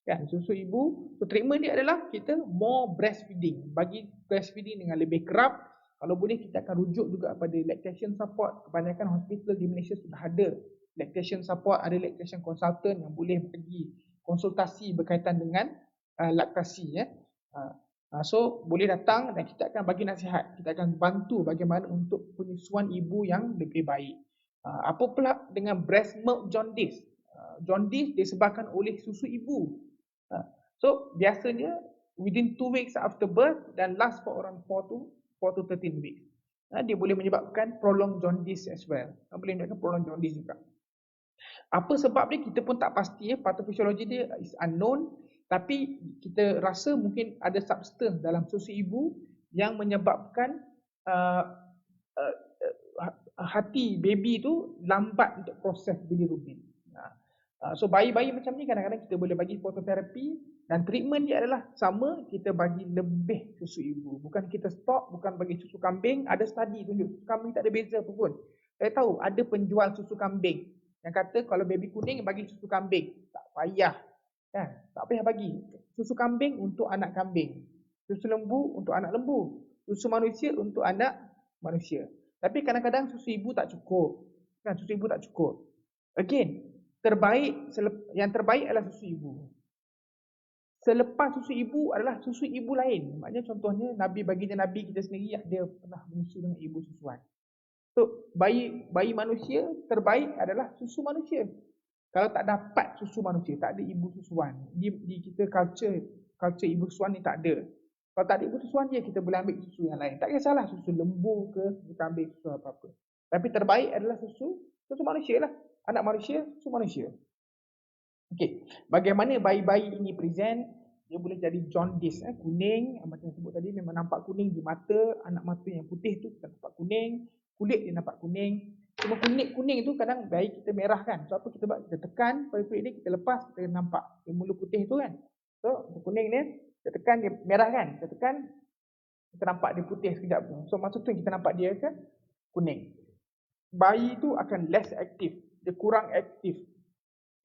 Kan, susu ibu, so treatment dia adalah kita more breastfeeding, bagi breastfeeding dengan lebih kerap. Kalau boleh kita akan rujuk juga pada lactation support. Kebanyakan hospital di Malaysia sudah ada lactation support, ada lactation consultant yang boleh bagi konsultasi berkaitan dengan laktasi ya. So boleh datang dan kita akan bagi nasihat, kita akan bantu bagaimana untuk penyusuan ibu yang lebih baik. Apa pula dengan breast milk jaundice? Jaundice disebabkan oleh susu ibu. So biasanya within 2 weeks after birth dan last for around 4 to 13 weeks. Dia boleh menyebabkan prolonged jaundice as well. Boleh menyebabkan prolonged jaundice juga. Apa sebab dia kita pun tak pasti ya, pathophysiology dia is unknown, tapi kita rasa mungkin ada substance dalam susu ibu yang menyebabkan hati baby tu lambat untuk proses bilirubin. So bayi-bayi macam ni kadang-kadang kita boleh bagi fototerapi dan treatment dia adalah sama, kita bagi lebih susu ibu. Bukan kita stop, bukan bagi susu kambing. Ada study tunjuk susu kambing tak ada beza apa pun. Saya tahu ada penjual susu kambing yang kata kalau baby kuning bagi susu kambing. Tak payah. Kan? Tak payah bagi. Susu kambing untuk anak kambing. Susu lembu untuk anak lembu. Susu manusia untuk anak manusia. Tapi kadang-kadang susu ibu tak cukup. Kan? Susu ibu tak cukup. Again, yang terbaik adalah susu ibu. Selepas susu ibu adalah susu ibu lain. Maknanya contohnya baginda Nabi kita sendiri dia pernah menyusu dengan ibu susuan. So bayi manusia terbaik adalah susu manusia. Kalau tak dapat susu manusia, tak ada ibu susuan. Di kita culture ibu susuan ni tak ada. Kalau tak ada ibu susuan dia kita boleh ambil susu yang lain. Tak kisahlah susu lembu ke, kita ambil susu apa-apa. Tapi terbaik adalah susu manusia lah. Anak manusia, susu manusia. Okey, bagaimana bayi-bayi ini present? Dia boleh jadi jaundice, kuning, macam sebut tadi memang nampak kuning di mata, anak mata yang putih tu kita nampak kuning, kulit dia nampak kuning. Cuma kuning tu kadang bayi kita merah kan. So apa kita buat? Kita tekan pada kulit dia, kita lepas, kita nampak dia mula putih tu kan. So kuning ni, kita tekan dia merah kan. Kita tekan, kita nampak dia putih sekejap. So masa tu kita nampak dia kan kuning. Bayi tu akan less aktif. Dia kurang aktif.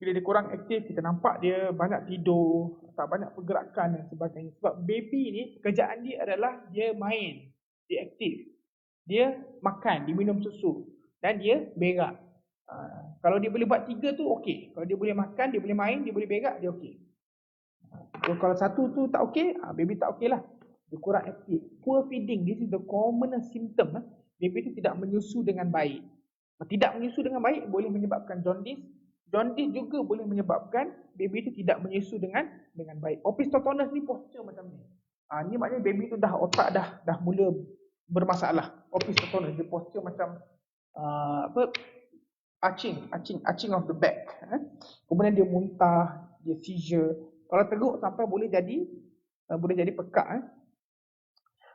Bila dia kurang aktif, kita nampak dia banyak tidur, tak banyak pergerakan dan sebagainya. Sebab baby ni, pekerjaan dia adalah dia main, dia aktif. Dia makan, dia minum susu dan dia berak. Kalau dia boleh buat 3 tu okey. Kalau dia boleh makan, dia boleh main, dia boleh berak, dia okey. So, kalau satu tu tak okey, baby tak okey lah. Dia kurang aktif. Poor feeding, this is the commonest symptom. Baby tu tidak menyusu dengan baik. Tidak menyusu dengan baik boleh menyebabkan jaundice. Jaundice juga boleh menyebabkan baby tu tidak menyusu dengan baik. Opisthottonos ni posture macam ni. Ni maknanya baby tu otak dah mula bermasalah. Opisthottonos dia posture macam arching of the back. Kemudian dia muntah, dia seizure. Kalau teruk sampai boleh jadi pekak.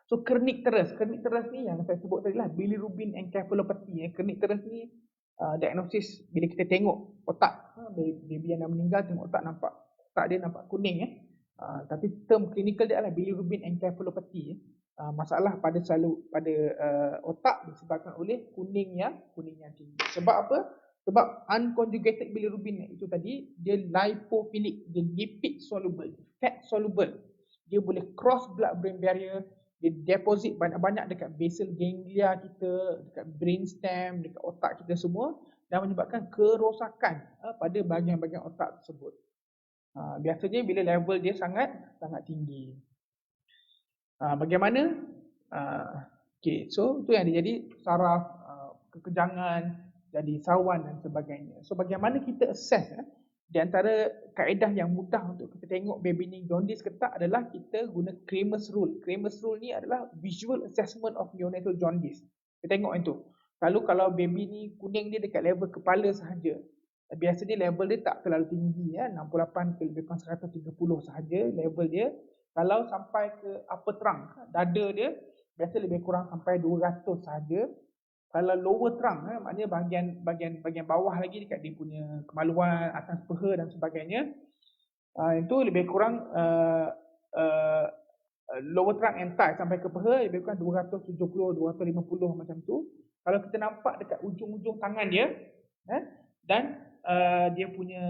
So kernicterus ni yang saya sebut tadi lah, bilirubin encephalopathy. Kernicterus ni diagnosis bila kita tengok otak baby yang dah meninggal, tengok otak dia nampak kuning. Tapi term klinikal dia adalah bilirubin encephalopathy. Masalah pada otak disebabkan oleh kuning yang tinggi. Sebab apa? Sebab unconjugated bilirubin itu tadi dia lipophilic, dia lipid soluble, fat soluble. Dia boleh cross blood brain barrier, dia deposit banyak-banyak dekat basal ganglia kita, dekat brainstem, dekat otak kita semua dan menyebabkan kerosakan pada bahagian-bahagian otak tersebut. Biasanya bila level dia sangat tinggi. Bagaimana? Okay, so itu yang dia jadi saraf, kekejangan, jadi sawan dan sebagainya. So bagaimana kita assess di antara kaedah yang mudah untuk kita tengok baby ni jaundice ke tak adalah kita guna Kramer's rule. Kramer's rule ni adalah visual assessment of neonatal jaundice. Kita tengok itu. Kalau baby ni kuning dia dekat level kepala sahaja. Biasa dia level dia tak terlalu tinggi 68 ke lebih kurang 130 sahaja level dia. Kalau sampai ke upper trunk, dada dia biasa lebih kurang sampai 200 sahaja. Kalau lower trunk, maknanya bahagian bawah lagi dekat dia punya kemaluan, atas peha dan sebagainya, itu lebih kurang lower trunk and thigh sampai ke peha lebih kurang 270, 250 macam tu. Kalau kita nampak dekat ujung-ujung tangan dia, dan dia punya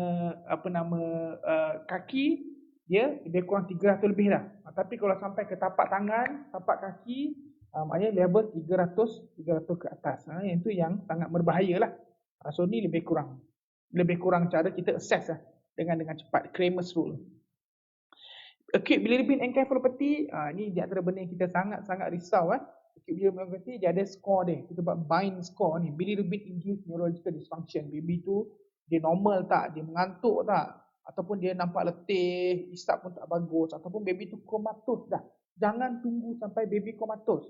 kaki dia lebih kurang 300 lebih lah. Tapi kalau sampai ke tapak tangan, tapak kaki, maknanya level 300 ke atas. Yang itu yang sangat berbahaya lah. So ni lebih kurang cara kita assess dengan cepat. Kramer's rule. Acute bilirubin encephalopathy, ni di antara benda yang kita sangat risau. Acute bilirubin encephalopathy dia ada score dia. Kita buat bind score ni, bilirubin induced neurological dysfunction. Baby tu dia normal tak, dia mengantuk tak, ataupun dia nampak letih, isap pun tak bagus, ataupun baby tu komatos dah. Jangan tunggu sampai baby komatos.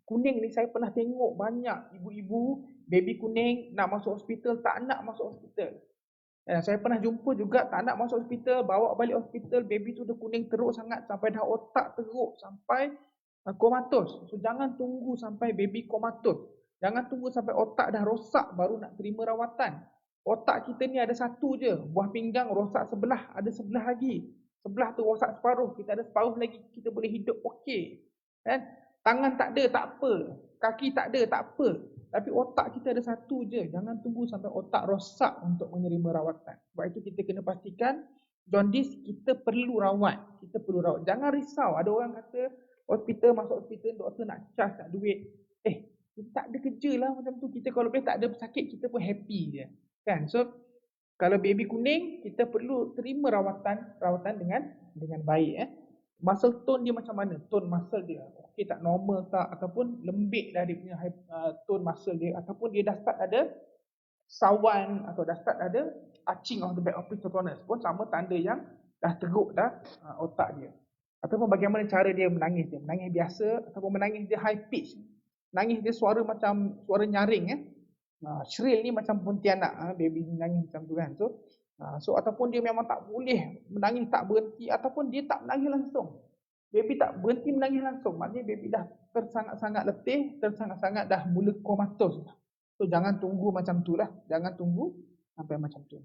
Kuning ni saya pernah tengok banyak ibu-ibu baby kuning nak masuk hospital, tak nak masuk hospital. Saya pernah jumpa juga tak nak masuk hospital, bawa balik hospital, baby tu dah kuning teruk sangat sampai dah otak teruk sampai komatos. So jangan tunggu sampai baby komatos. Jangan tunggu sampai otak dah rosak baru nak terima rawatan. Otak kita ni ada satu je, buah pinggang rosak sebelah, ada sebelah lagi. Sebelah tu rosak separuh, kita ada separuh lagi, kita boleh hidup okey. Kan? Tangan tak ada, tak apa. Kaki tak ada, tak apa. Tapi otak kita ada satu je. Jangan tunggu sampai otak rosak untuk menerima rawatan. Sebab itu kita kena pastikan jaundice kita perlu rawat. Kita perlu rawat. Jangan risau. Ada orang kata masuk hospital, doktor nak charge, nak duit. Kita tak ada kerja lah macam tu. Kita kalau boleh tak ada sakit, kita pun happy je. Kan? So, kalau baby kuning, kita perlu terima rawatan dengan baik. Muscle tone dia macam mana? Tone muscle dia okey tak, normal tak, ataupun lembik dah dia punya tone muscle dia, ataupun dia dah start ada sawan atau dah start ada arching of the back of pituitary pun sama tanda yang dah teruk dah otak dia. Ataupun bagaimana cara dia menangis biasa ataupun menangis dia high pitch. Nangis dia suara macam suara nyaring shrill ni macam pontianak baby nangis macam tu kan. So ataupun dia memang tak boleh menangis, tak berhenti, ataupun dia tak menangis langsung. Baby tak berhenti menangis langsung, maknanya baby dah tersangat-sangat letih, tersangat-sangat dah mula komatos. So jangan tunggu macam tu lah, jangan tunggu sampai macam tu.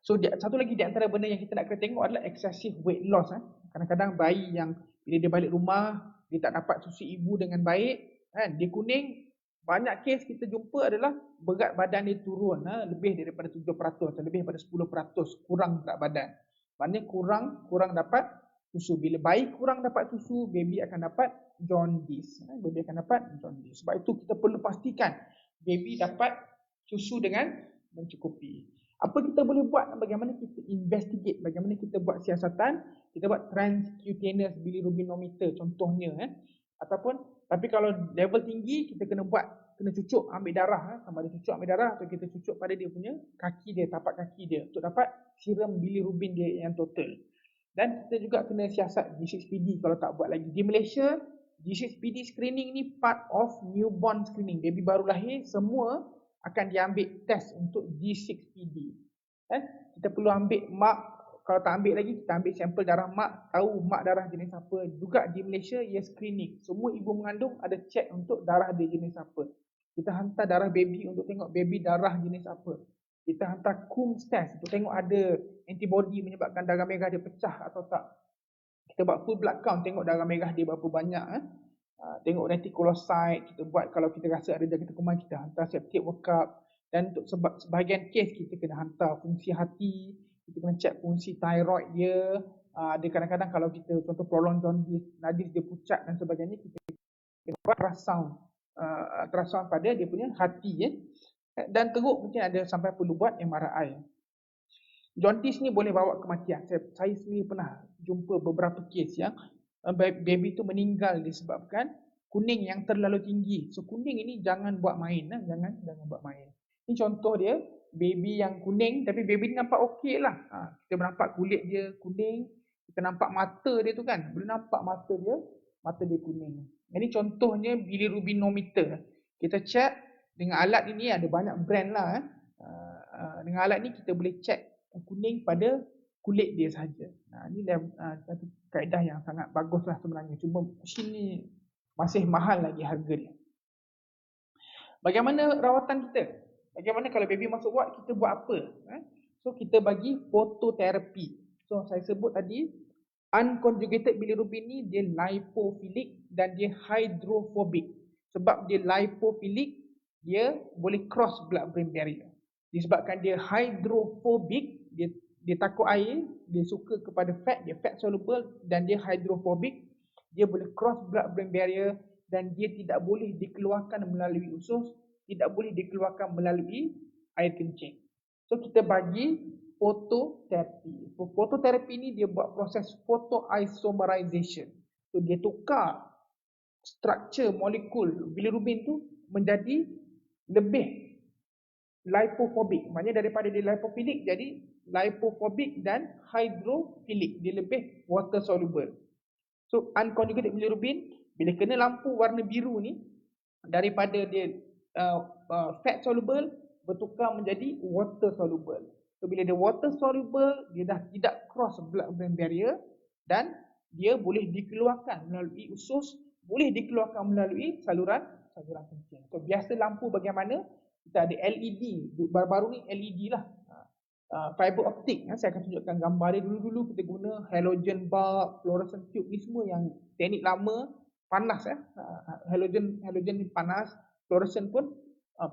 So satu lagi di antara benda yang kita nak kena tengok adalah excessive weight loss. Kadang-kadang bayi yang bila dia balik rumah, dia tak dapat susu ibu dengan baik, kan? Dia kuning. Banyak kes kita jumpa adalah berat badan dia turun lebih daripada 7%, lebih daripada 10%, kurang berat badan. Maknanya kurang dapat susu. Bila bayi kurang dapat susu, baby akan dapat jaundice. Sebab itu kita perlu pastikan baby dapat susu dengan mencukupi. Apa kita boleh buat? Bagaimana kita investigate, bagaimana kita buat siasatan? Kita buat transcutaneous bilirubinometer contohnya. Tapi kalau level tinggi, kita kena cucuk ambil darah. Sama ada cucuk ambil darah atau kita cucuk pada dia punya kaki dia, tapak kaki dia, untuk dapat serum bilirubin dia yang total. Dan kita juga kena siasat G6PD kalau tak buat lagi. Di Malaysia, G6PD screening ni part of newborn screening. Baby baru lahir, semua akan diambil test untuk G6PD. Kita perlu ambil mak. Kalau tak ambil lagi, kita ambil sampel darah mak, tahu mak darah jenis apa. Juga di Malaysia, ia screening. Semua ibu mengandung ada check untuk darah dia jenis apa. Kita hantar darah baby untuk tengok baby darah jenis apa. Kita hantar Coombs test untuk tengok ada antibody menyebabkan darah merah dia pecah atau tak. Kita buat full blood count, tengok darah merah dia berapa banyak. Tengok reticulocyte, kita buat kalau kita rasa ada jangkit kuman, kita hantar septic workup. Dan untuk sebahagian kes, kita kena hantar fungsi hati, kita kena cek fungsi thyroid dia. Ada kadang-kadang kalau kita contoh prolonged jaundice, nadis dia pucat dan sebagainya, kita kena buat ultrasound pada dia punya hati. Dan teruk mungkin ada sampai perlu buat MRI. Jaundice ni boleh bawa kematian. Saya sendiri pernah jumpa beberapa kes yang baby tu meninggal disebabkan kuning yang terlalu tinggi. So kuning ini jangan buat main, jangan buat main. Ini contoh dia, baby yang kuning tapi baby ni nampak okey lah. Kita nampak kulit dia kuning, kita nampak mata dia tu kan, boleh nampak mata dia kuning. Ini contohnya bilirubinometer. Kita check dengan alat ini, ada banyak brand lah. Dengan alat ni kita boleh check kuning pada kulit dia sahaja. Ini satu kaedah yang sangat bagus lah sebenarnya. Cuma mesin ni masih mahal lagi harga dia. Bagaimana rawatan kita? Bagaimana kalau baby masuk ward, kita buat apa? So kita bagi fototerapi. So saya sebut tadi, unconjugated bilirubin ni dia lipophilic dan dia hydrophobic. Sebab dia lipophilic, dia boleh cross blood brain barrier. Disebabkan dia hydrophobic, dia takut air, dia suka kepada fat, dia fat soluble, dan dia hydrophobic, dia boleh cross blood brain barrier dan dia tidak boleh dikeluarkan melalui usus, tidak boleh dikeluarkan melalui air kencing. So kita bagi fototerapi. Fototerapi ni dia buat proses photoisomerization. So dia tukar struktur molekul bilirubin tu menjadi lebih lipophobic. Maknanya daripada dia lipophilic jadi lipophobic dan hydrophilic. Dia lebih water soluble. So unconjugated bilirubin bila kena lampu warna biru ni, daripada dia fat soluble bertukar menjadi water soluble. So bila dia water soluble, dia dah tidak cross blood brain barrier dan dia boleh dikeluarkan melalui usus, boleh dikeluarkan melalui saluran kencing. So biasa lampu bagaimana? Kita ada LED, baru-baru ni LED lah. Fiber optik, saya akan tunjukkan gambar dia. Dulu-dulu kita guna halogen bulb, fluorescent tube, ni semua yang teknik lama, panas. Halogen ni panas, fluorescent pun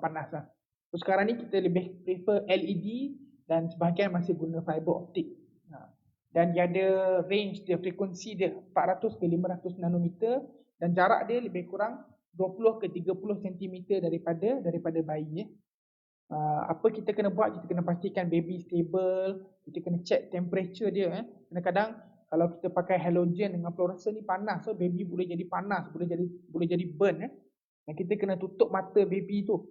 panas lah. So sekarang ni kita lebih prefer LED dan sebahagian masih guna fiber optik. Dan dia ada range dia, frekuensi dia 400 ke 500 nanometer dan jarak dia lebih kurang 20 ke 30 cm daripada bayi. Apa kita kena buat? Kita kena pastikan baby stable, kita kena check temperature dia. Kadang-kadang kalau kita pakai halogen dengan fluorescent ni panas, so baby boleh jadi panas, boleh jadi burn. Dan kita kena tutup mata baby tu.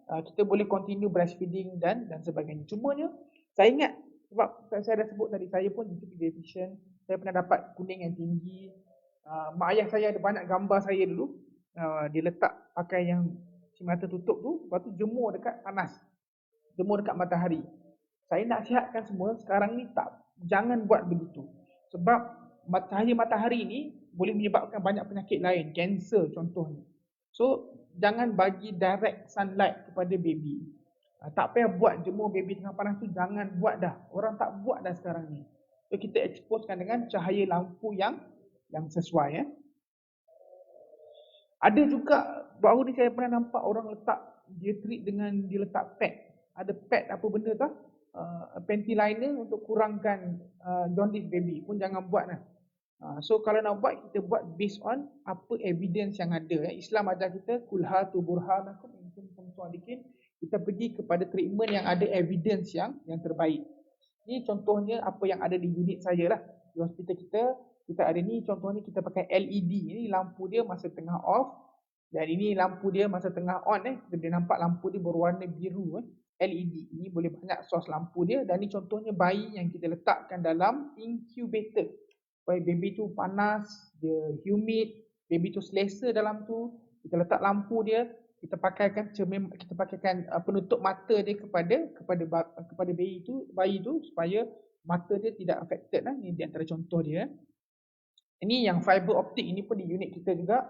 Kita boleh continue breastfeeding dan sebagainya. Cumanya saya ingat, sebab saya dah sebut tadi, saya pun jadi pediatrician, saya pernah dapat kuning yang tinggi. Mak ayah saya ada banyak gambar saya dulu. Dia letak pakai yang si mata tutup tu, lepas tu jemur dekat panas, jemur dekat matahari. Saya nak sihatkan semua sekarang ni, jangan buat begitu. Sebab cahaya matahari ni boleh menyebabkan banyak penyakit lain, kanser contohnya. So jangan bagi direct sunlight kepada baby. Tak payah buat jemur baby tengah panas tu, jangan buat dah. Orang tak buat dah sekarang ni. So kita exposekan dengan cahaya lampu yang sesuai. Ada juga baru ni saya pernah nampak orang letak, dia treat dengan dia letak pad. Ada pad apa benda tu? Panty liner untuk kurangkan jaundice baby pun jangan buat lah. So kalau nak buat, kita buat based on apa evidence yang ada. Islam ajar kita kulha tu burhanakum in kuntum shadiqin. Kita pergi kepada treatment yang ada evidence yang terbaik. Ini contohnya apa yang ada di unit saya lah. Di hospital kita ada ni, contohnya kita pakai LED. Ini lampu dia masa tengah off. Dan ini lampu dia masa tengah on. Kita boleh nampak lampu dia berwarna biru. LED. Ini boleh banyak source lampu dia. Dan ini contohnya bayi yang kita letakkan dalam incubator. Supaya baby tu panas, dia humid, baby tu selesa dalam tu. Kita letak lampu dia, kita pakaikan penutup mata dia kepada bayi tu supaya mata dia tidak affected lah. Ini di antara contoh dia. Ini yang fiber optik, ini pun di unit kita juga.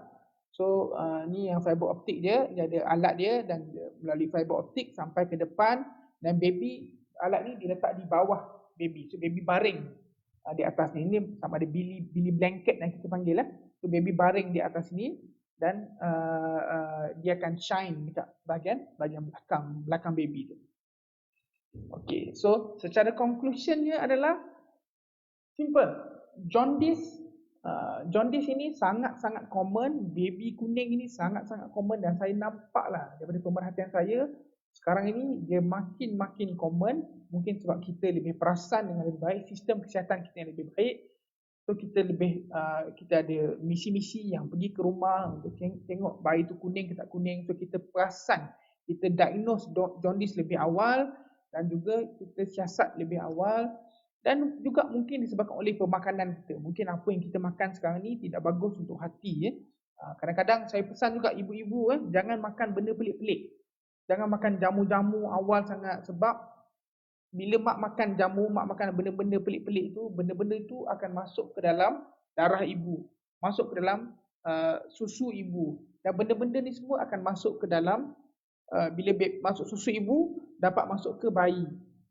So ni yang fiber optik dia ada alat dia dan melalui fiber optik sampai ke depan, dan baby, alat ni diletak di bawah baby. So baby baring di atas ni. Ini sama ada bili blanket yang kita panggil lah. So baby baring di atas ni dan dia akan shine dekat bahagian belakang baby tu. Okay, so secara conclusionnya adalah simple. Jaundice ini sangat-sangat common. Baby kuning ini sangat-sangat common dan saya nampak lah daripada pemerhatian saya sekarang ini dia makin common. Mungkin sebab kita lebih perasan dengan lebih baik, sistem kesihatan kita yang lebih baik. So kita ada misi-misi yang pergi ke rumah untuk tengok bayi tu kuning ke tak kuning. So kita perasan, kita diagnose jaundice lebih awal dan juga kita siasat lebih awal. Dan juga mungkin disebabkan oleh pemakanan kita. Mungkin apa yang kita makan sekarang ni tidak bagus untuk hati. Kadang-kadang saya pesan juga ibu-ibu jangan makan benda pelik-pelik. Jangan makan jamu-jamu awal sangat, sebab bila mak makan jamu, mak makan benda-benda pelik-pelik itu, benda-benda itu akan masuk ke dalam darah ibu, masuk ke dalam susu ibu. Dan benda-benda ni semua akan masuk ke dalam, bila masuk susu ibu, dapat masuk ke bayi.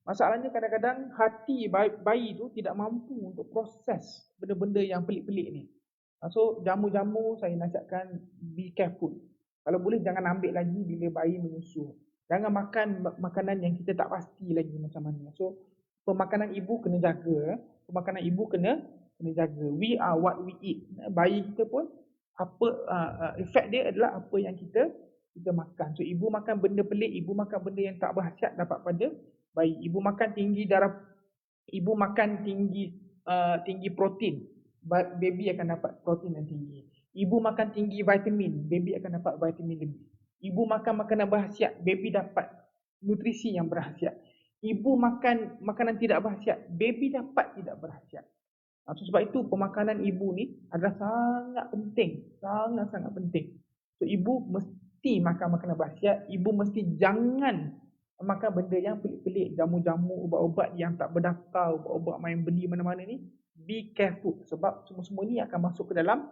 Masalahnya kadang-kadang hati bayi itu tidak mampu untuk proses benda-benda yang pelik-pelik ni. So jamu-jamu saya nasihatkan be careful. Kalau boleh jangan ambil lagi bila bayi menyusu. Jangan makan makanan yang kita tak pasti lagi macam mana. So pemakanan ibu kena jaga. Pemakanan ibu kena jaga. We are what we eat. Bayi kita pun apa efek dia adalah apa yang kita makan. So ibu makan benda pelik, ibu makan benda yang tak berkhasiat dapat pada bayi. Ibu makan tinggi darah, ibu makan tinggi protein, baby akan dapat protein yang tinggi. Ibu makan tinggi vitamin, baby akan dapat vitamin lebih. Ibu makan makanan berkhasiat, baby dapat nutrisi yang berkhasiat. Ibu makan makanan tidak berkhasiat, baby dapat tidak berkhasiat. So, sebab itu pemakanan ibu ni adalah sangat penting, sangat-sangat penting. So ibu mesti makan makanan berkhasiat, ibu mesti jangan makan benda yang pelik-pelik, jamu-jamu, ubat-ubat yang tak berdaftar, ubat-ubat main beli mana-mana ni. Be careful, sebab semua-semua ni akan masuk ke dalam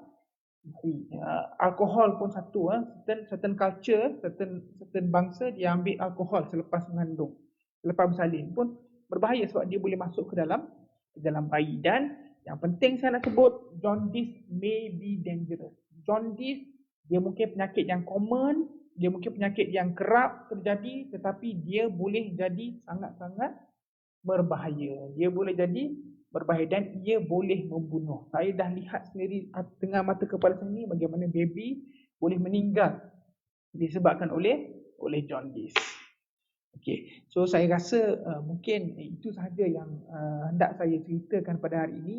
alkohol pun satu. Certain culture, certain bangsa dia ambil alkohol selepas mengandung, selepas bersalin pun berbahaya sebab dia boleh masuk ke dalam bayi. Dan yang penting saya nak sebut, jaundice may be dangerous. Jaundice dia mungkin penyakit yang common, dia mungkin penyakit yang kerap terjadi, tetapi dia boleh jadi sangat-sangat berbahaya. Dia boleh jadi berbahaya dan ia boleh membunuh. Saya dah lihat sendiri dengan mata kepala saya ni bagaimana baby boleh meninggal disebabkan oleh jaundice. Okey, so saya rasa mungkin itu sahaja yang hendak saya ceritakan pada hari ini.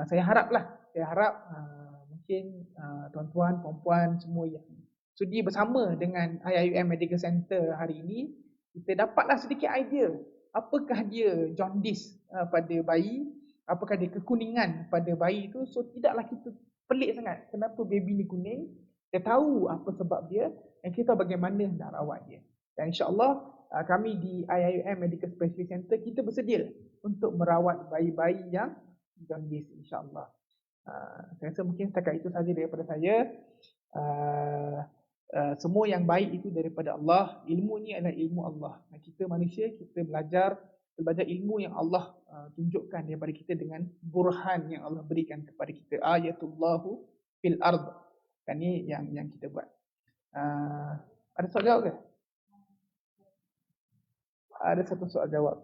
Saya harap mungkin tuan-tuan, puan-puan semua yang sudi bersama dengan IIUM Medical Center hari ini, kita dapatlah sedikit idea apakah dia jaundice pada bayi, apakah dia kekuningan pada bayi itu. So tidaklah kita pelik sangat kenapa baby ni kuning. Kita tahu apa sebab dia dan kita bagaimana nak rawat dia. Dan insya-Allah kami di IIUM Medical Specialist Center kita bersedia untuk merawat bayi-bayi yang jaundice, insya-Allah. Saya rasa mungkin setakat itu sahaja daripada saya. Semua yang baik itu daripada Allah. Ilmu ni adalah ilmu Allah. Kita manusia, kita belajar ilmu yang Allah tunjukkan daripada kita dengan burhan yang Allah berikan kepada kita. Ayatullahu fil ard. Kan ni yang kita buat. Ada soal jawab ke? Ada satu soal jawab.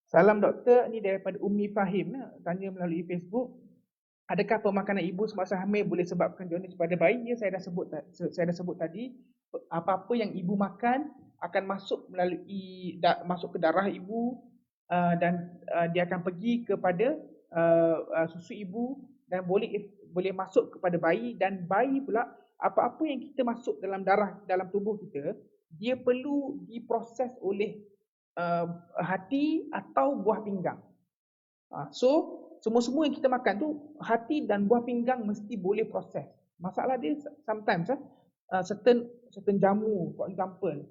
Salam doktor, ni daripada Ummi Fahim, tanya melalui Facebook. Adakah pemakanan ibu semasa hamil boleh sebabkan jaundice pada bayi? Ya, saya dah sebut tadi, apa-apa yang ibu makan akan masuk ke darah ibu, dan dia akan pergi kepada susu ibu dan boleh masuk kepada bayi. Dan bayi pula, apa-apa yang kita masuk dalam darah, dalam tubuh kita, dia perlu diproses oleh hati atau buah pinggang. So semua-semua yang kita makan tu, hati dan buah pinggang mesti boleh proses. Masalah dia sometimes certain jamu, for example,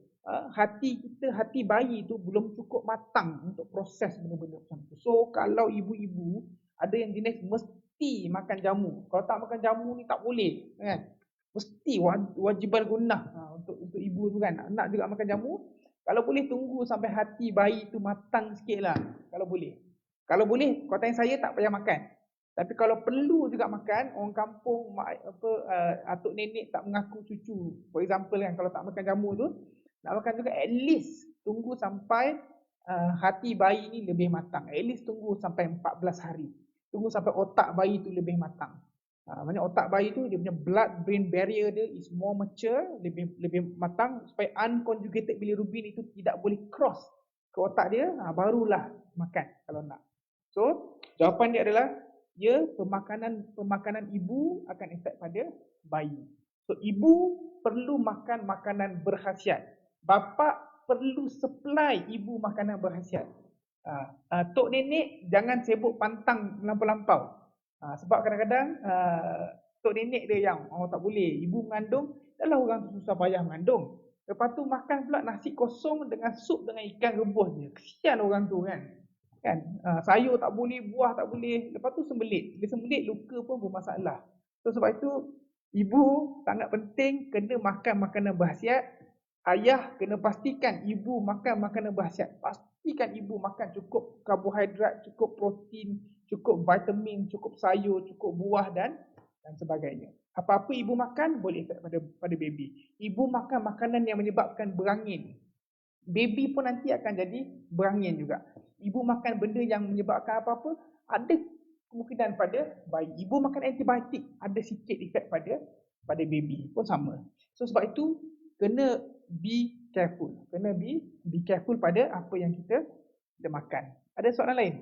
hati bayi tu belum cukup matang untuk proses benda-benda macam tu. So kalau ibu-ibu ada yang jenis mesti makan jamu, kalau tak makan jamu ni tak boleh, kan? Mesti wajibal gunnah untuk ibu tu, kan. Nak juga makan jamu, kalau boleh tunggu sampai hati bayi tu matang sikit lah, kalau boleh. Kalau boleh, kalau tanya saya tak payah makan. Tapi kalau perlu juga makan, orang kampung, atuk nenek tak mengaku cucu, for example, kan, kalau tak makan jamu tu, nak makan juga at least tunggu sampai hati bayi ni lebih matang. At least tunggu sampai 14 hari. Tunggu sampai otak bayi tu lebih matang. Maksudnya otak bayi tu, dia punya blood brain barrier dia is more mature, lebih matang, supaya unconjugated bilirubin itu tidak boleh cross ke otak dia, barulah makan kalau nak. So Jawapan dia adalah ya, pemakanan ibu akan efek pada bayi. So ibu perlu makan makanan berkhasiat. Bapa perlu supply ibu makanan berkhasiat. Tok nenek jangan sibuk pantang melampau-lampau. Sebab kadang-kadang tok nenek dia yang tak boleh, ibu mengandung, dahlah orang tu susah payah mengandung. Lepas tu makan pula nasi kosong dengan sup dengan ikan rebus dia. Kesian orang tu kan. Sayur tak boleh, buah tak boleh. Lepas tu sembelit. Dia sembelit luka pun bermasalah. So sebab itu ibu sangat penting kena makan makanan berkhasiat. Ayah kena pastikan ibu makan makanan berkhasiat. Pastikan ibu makan cukup karbohidrat, cukup protein, cukup vitamin, cukup sayur, cukup buah dan sebagainya. Apa-apa ibu makan boleh efek pada baby. Ibu makan makanan yang menyebabkan berangin, baby pun nanti akan jadi berangin juga. Ibu makan benda yang menyebabkan apa-apa, ada kemungkinan pada bayi. Ibu makan antibiotik, ada sikit efek pada baby pun sama. So sebab itu kena be careful. Kena be careful pada apa yang kita makan. Ada soalan lain?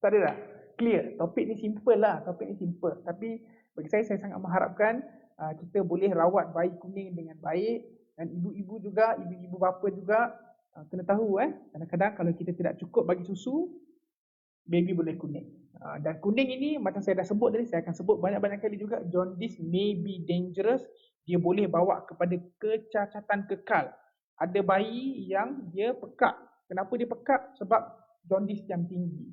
Tak ada dah? Clear. Topik ni simple lah. Tapi bagi saya sangat mengharapkan kita boleh rawat bayi kuning dengan baik. Dan ibu-ibu juga, ibu-ibu bapa juga kena tahu kadang-kadang kalau kita tidak cukup bagi susu, baby boleh kuning. Dan kuning ini macam saya dah sebut tadi, saya akan sebut banyak-banyak kali juga, jaundice may be dangerous. Dia boleh bawa kepada kecacatan kekal. Ada bayi yang dia pekak. Kenapa dia pekak? Sebab jaundice yang tinggi.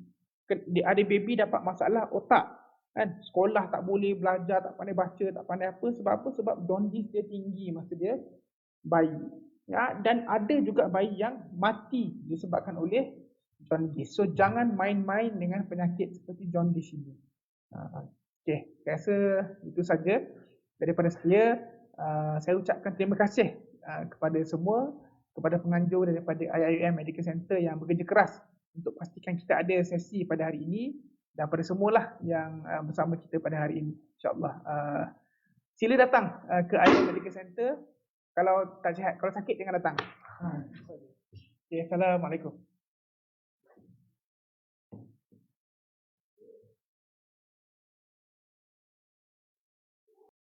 Ada baby dapat masalah otak, kan? Sekolah tak boleh belajar, tak pandai baca, tak pandai apa. Sebab apa? Sebab jaundice dia tinggi masa dia bayi. Ya, dan ada juga bayi yang mati disebabkan oleh jaundice. So jangan main-main dengan penyakit seperti jaundice ini. Okey, saya rasa itu saja daripada saya. Saya ucapkan terima kasih kepada semua, kepada penganjur daripada IIUM Medical Center yang bekerja keras untuk pastikan kita ada sesi pada hari ini, dan pada semualah yang bersama kita pada hari ini, insyaAllah. Sila datang ke IIUM Medical Center. Kalau tak sihat, kalau sakit jangan datang. Okay, Assalamualaikum.